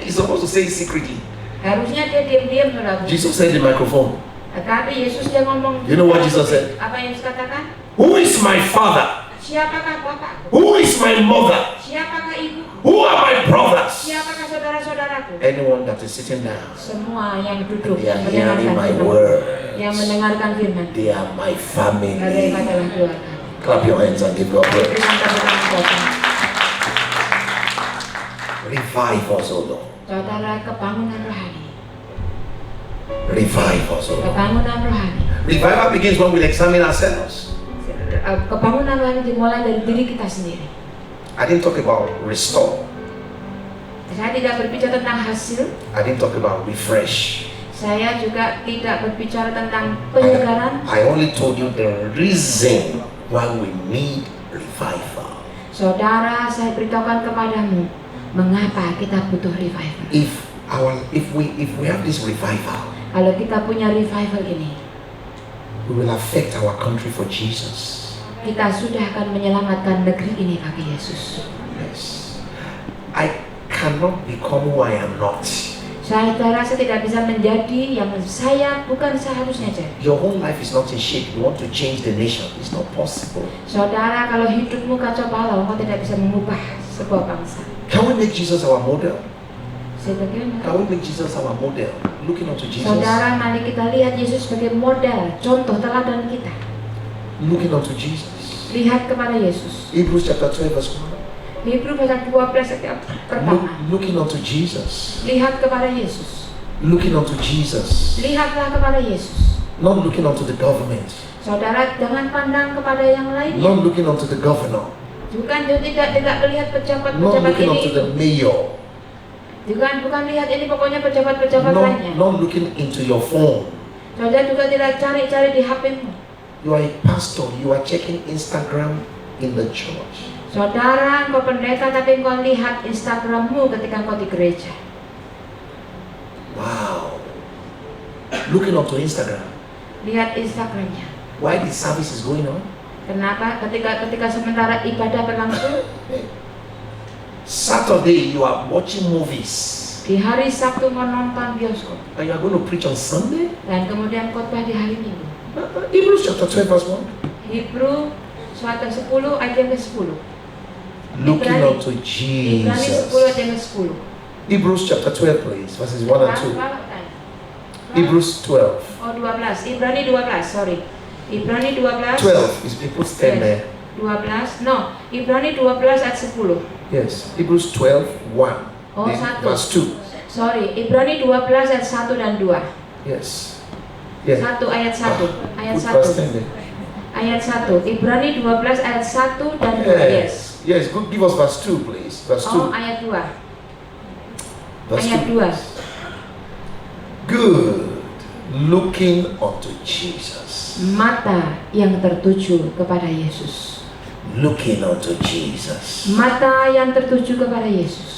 he's supposed to say it secretly. harusnya dia diam-diam saudaraku. Jesus said the microphone. Tetapi Yesus dia ngomong. You know what Jesus said? Apa yang Yesus katakan? Who is my father? Siapakah bapakku? Who is my mother? Siapakah ibu? Who are my brothers? Siapakah saudara-saudaraku? Anyone that is sitting down, Semua yang duduk they are mendengarkan hearing my firman. word. Yang mendengarkan firman. They are my family. Mereka adalah keluarga. Clap your hands and give God praise. Berikan tepuk tangan buat Tuhan. Revive us, O Lord. Saudara, kebangunan rohani. Revive us, O Lord. Kebangunan rohani. Revival begins when we examine ourselves. Kebangunan rohani dimulai dari diri kita sendiri. I didn't talk about restore. Saya tidak berbicara tentang hasil. I didn't talk about refresh. Saya juga tidak berbicara tentang penyegaran. I only told you the reason why we need revival. Saudara, saya beritahukan kepadamu mengapa kita butuh revival. If we have this revival, kalau kita punya revival ini, we will affect our country for Jesus. Kita sudah akan menyelamatkan negeri ini bagi Yesus. Yes. I cannot become who I am not. Saya rasa tidak bisa menjadi yang saya bukan seharusnya jadi. Your whole life is not in shape. You want to change the nation. It's not possible. Saudara, kalau hidupmu kacau balau, engkau tidak bisa mengubah sebuah bangsa. Can we make Jesus our model? Sebagaimana? Can we make Jesus our model? Looking unto Jesus. Saudara, mari kita lihat Yesus sebagai model, contoh teladan kita. Looking unto Jesus. Lihat kepada Yesus. Hebrews chapter 12 verse 1. Hebrew pasal 12 ayat pertama. Looking unto Jesus. Lihat kepada Yesus. Looking unto Jesus. Lihatlah kepada Yesus. Not looking unto the government. Saudara, jangan pandang kepada yang lainnya. Not looking unto the governor. Bukan tidak melihat Not pejabat-pejabat looking ini unto itu. the mayor. Bukan lihat ini pokoknya pejabat-pejabat lainnya. Not looking into your phone. Saudara juga tidak cari-cari di HP-mu. You are a pastor. You are checking Instagram in the church. Saudara, engkau pendeta tapi engkau lihat Instagrammu ketika engkau di gereja. Wow. Looking up to Instagram. Lihat Instagramnya. Why the service is going on? Kenapa? Ketika sementara ibadah berlangsung, Saturday you are watching movies. di hari Sabtu engkau nonton bioskop. And you are going to preach on Sunday? Dan kemudian khotbah di hari Minggu. Hebrews chapter 12 verse 1. Hebrew surat 10 ayat yang ke-10. Looking Ibrani. unto Ibrani 10 Jesus. ayat yang ke-10. Hebrews chapter 12 please, verses 1 and 2. Hebrews 12. Oh 12, Ibrani 12, sorry. Ibrani 12. 12 is people stand there. 12, no, Ibrani 12 ayat 10. Yes, Hebrews 12, 1. Oh, Then 1. verse 2. Sorry, Ibrani 12 ayat 1 dan 2. Yes. Yeah. 1 ayat 1. Ayat Put verse 10 1. there. Ayat 1. Ibrani 12 ayat 1 dan 2. Yes. Yes, good. Give us verse 2 please. Verse 2. Oh, ayat 2. Verse Ayat 2. 2. Good. Looking unto Jesus. Mata yang tertuju kepada Yesus. Looking unto Jesus. Mata yang tertuju kepada Yesus.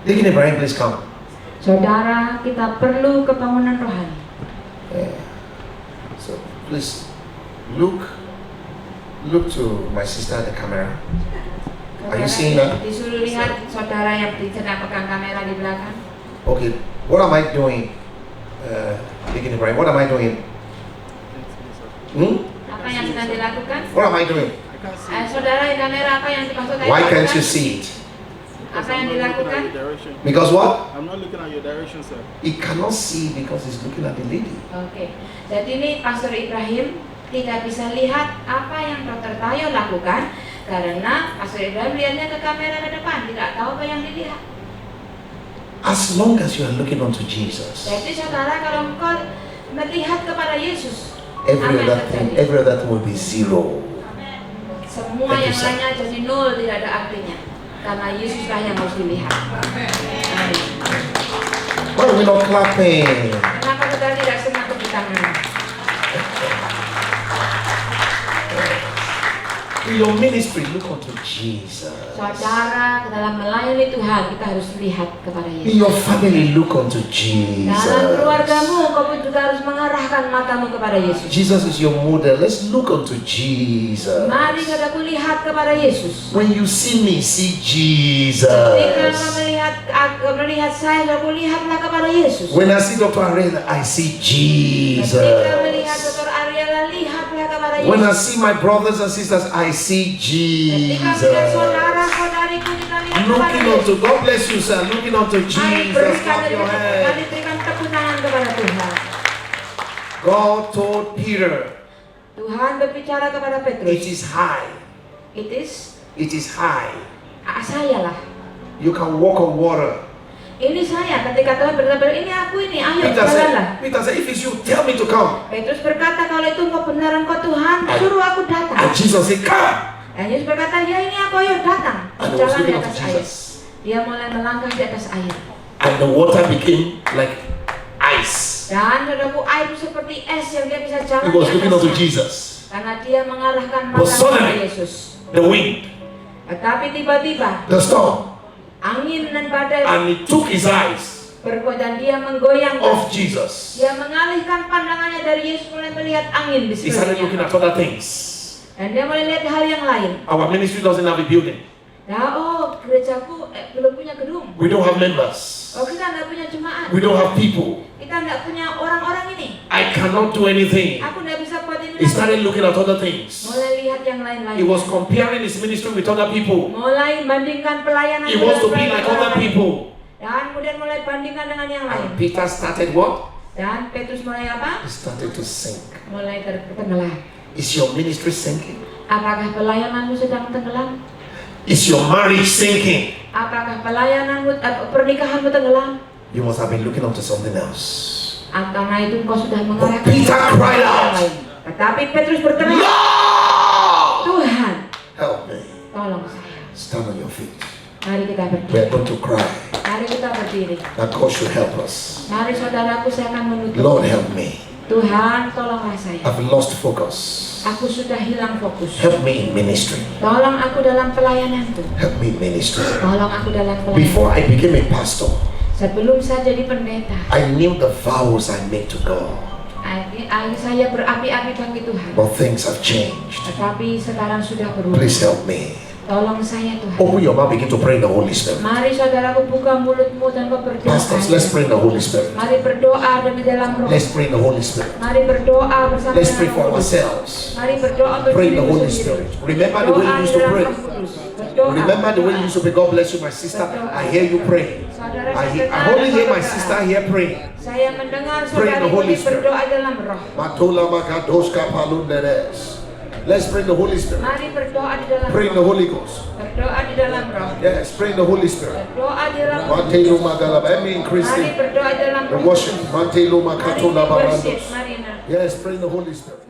Deacon Ibrahim, please come. Saudara, kita perlu kebangunan rohani. Yeah. So please look to my sister at the camera. Are you seeing that? Disuruh lihat saudara yang sedang pegang kamera di belakang. Okay, what am I doing? Deacon Ibrahim, what am I doing? Apa yang sedang dilakukan? What am I doing? Saudara di kamera, apa yang dimaksud saya Why can't lakukan? you see it? Apa yang dilakukan? Because what? I'm not looking at your direction, sir. He cannot see because he's looking at the lady. Oke, jadi ini Pastor Ibrahim tidak bisa lihat apa yang Dr. Tayo lakukan karena Pastor Ibrahim lihatnya ke kamera ke depan, tidak tahu apa yang dilihat. As long as you are looking unto Jesus, Jadi saudara, kalau engkau melihat kepada Yesus, every apa yang other thing terjadi? will be zero. Semua Thank you, yang sir. lainnya jadi nol, tidak ada artinya. Karena Yesuslah yang harus dilihat. Amin. Why are we not clapping? Kenapa saudara tidak senang tepuk tangan? In your ministry, look unto Jesus. Saudara, dalam melayani Tuhan kita harus lihat kepada In Yesus. your family, look unto Dalam Jesus. keluargamu, kau pun juga harus mengarahkan matamu kepada Yesus. Jesus is your model. Let's look unto Jesus. Mari saudaraku lihat kepada Yesus. When you see me, see Ketika kau Jesus. melihat saya, saudaraku lihatlah kepada Yesus. When I see Dr. Arena, I see Ketika melihat Jesus. Dr. Ariela, lihatlah kepada When I Yesus. see my brothers and sisters, I see Ketika melihat Jesus. saudara-saudariku, kita lihat kepada Looking Yesus. unto, God bless you, sir. Looking unto Mari Jesus. berikan Clap your hand. mari berikan tepuk tangan kepada Tuhan. God told Peter, Tuhan berbicara kepada it Petrus. is high. It is It is high. saya lah. You can walk on water. Ini saya, ketika Tuhan berkata, ini aku ini, ayo Peter jalanlah. said, if it's you, tell me to come. Petrus berkata, kalau itu engkau benar engkau Tuhan, suruh aku datang. And Jesus said, come. Dan Yesus berkata, ya ini aku, ayo datang. And he was Jalan di looking up to atas air. Jesus. Dia mulai melangkah di atas air. And the water became like ice. Dan saudaraku, air itu seperti es yang dia bisa jalan He di was looking up to atasnya. Jesus. Karena dia mengarahkan But mata suddenly, kepada Yesus. The wind, Tetapi tiba-tiba the storm, angin dan badai and he took his eyes bergoyang, dia menggoyangkan. off Jesus. Dia mengalihkan pandangannya dari Yesus, mulai melihat angin di He started looking sekelilingnya. at other things. Dan dia mulai lihat hal yang lain. Our ministry doesn't have a building. Nah, oh gerejaku belum punya gedung. We don't have members. Oh kita nggak punya jemaat. We don't have people. Kita nggak punya orang-orang ini. I cannot do anything. Aku nggak bisa buat ini He lagi. started looking at other things. Mulai lihat yang lain-lain. He was comparing his ministry with other people. Mulai bandingkan pelayanan. He wants to be dengan like orang other lain. people. Dan kemudian mulai bandingkan dengan yang lain. And Peter started what? Dan Petrus mulai apa? He started to sink. Mulai tenggelam. Is your ministry sinking? Apakah pelayananmu sedang tenggelam? Is your marriage sinking? Apakah pelayananmu, pernikahanmu tenggelam? You must have been looking up to something else. Karena itu engkau sudah But mengarahkan Peter cried yang out, lain. Tetapi Petrus berteriak, Lord, Tuhan, help me. tolong saya. Stand on your feet. Mari kita We berdiri. are going to cry Mari kita berdiri. that God should help us. Mari saudaraku, saya akan menutup. Lord, help me. Tuhan, tolonglah saya. I've lost focus. Aku sudah hilang fokus. Help me in ministry. Tolong aku dalam pelayananku. Help me in ministry. Tolong aku dalam pelayanan. Before I became a pastor, Sebelum saya jadi pendeta, I knew the vows I made to God. saya berapi-api bagi Tuhan. But things have changed. Tetapi sekarang sudah berubah. Please help me. Tolong saya Tuhan. Open your mouth, begin to pray in the Holy Spirit. Mari saudaraku buka mulutmu dan berdoa. Pastors, let's pray in the Holy Spirit. Mari berdoa demi dalam roh. Let's pray in the Holy Spirit. Mari berdoa bersama Let's pray dengan for Roh Kudus. ourselves. Mari berdoa untuk Pray in the dirimu Holy sendiri. Spirit. Remember the way you used to Berdoa pray. dalam Roh Kudus. Berdoa. Remember the way you used to pray. God bless you, my sister. I hear you pray. I only hear my sister here praying. Saya mendengar Pray in the saudari Holy ini Spirit. berdoa dalam roh. Matola makadoska palunderes. Let's pray in the Holy Spirit. Mari berdoa di dalam Pray in the roh. Holy Ghost. Berdoa di dalam roh. Yes, pray in the Holy Spirit. Berdoa di dalam roh. Mantelo magalaba. Let me increase Mari the berdoa di dalam roh. worship. Mantelo Mari makatola worship. barandos. Mari Yes, pray in the Holy Spirit.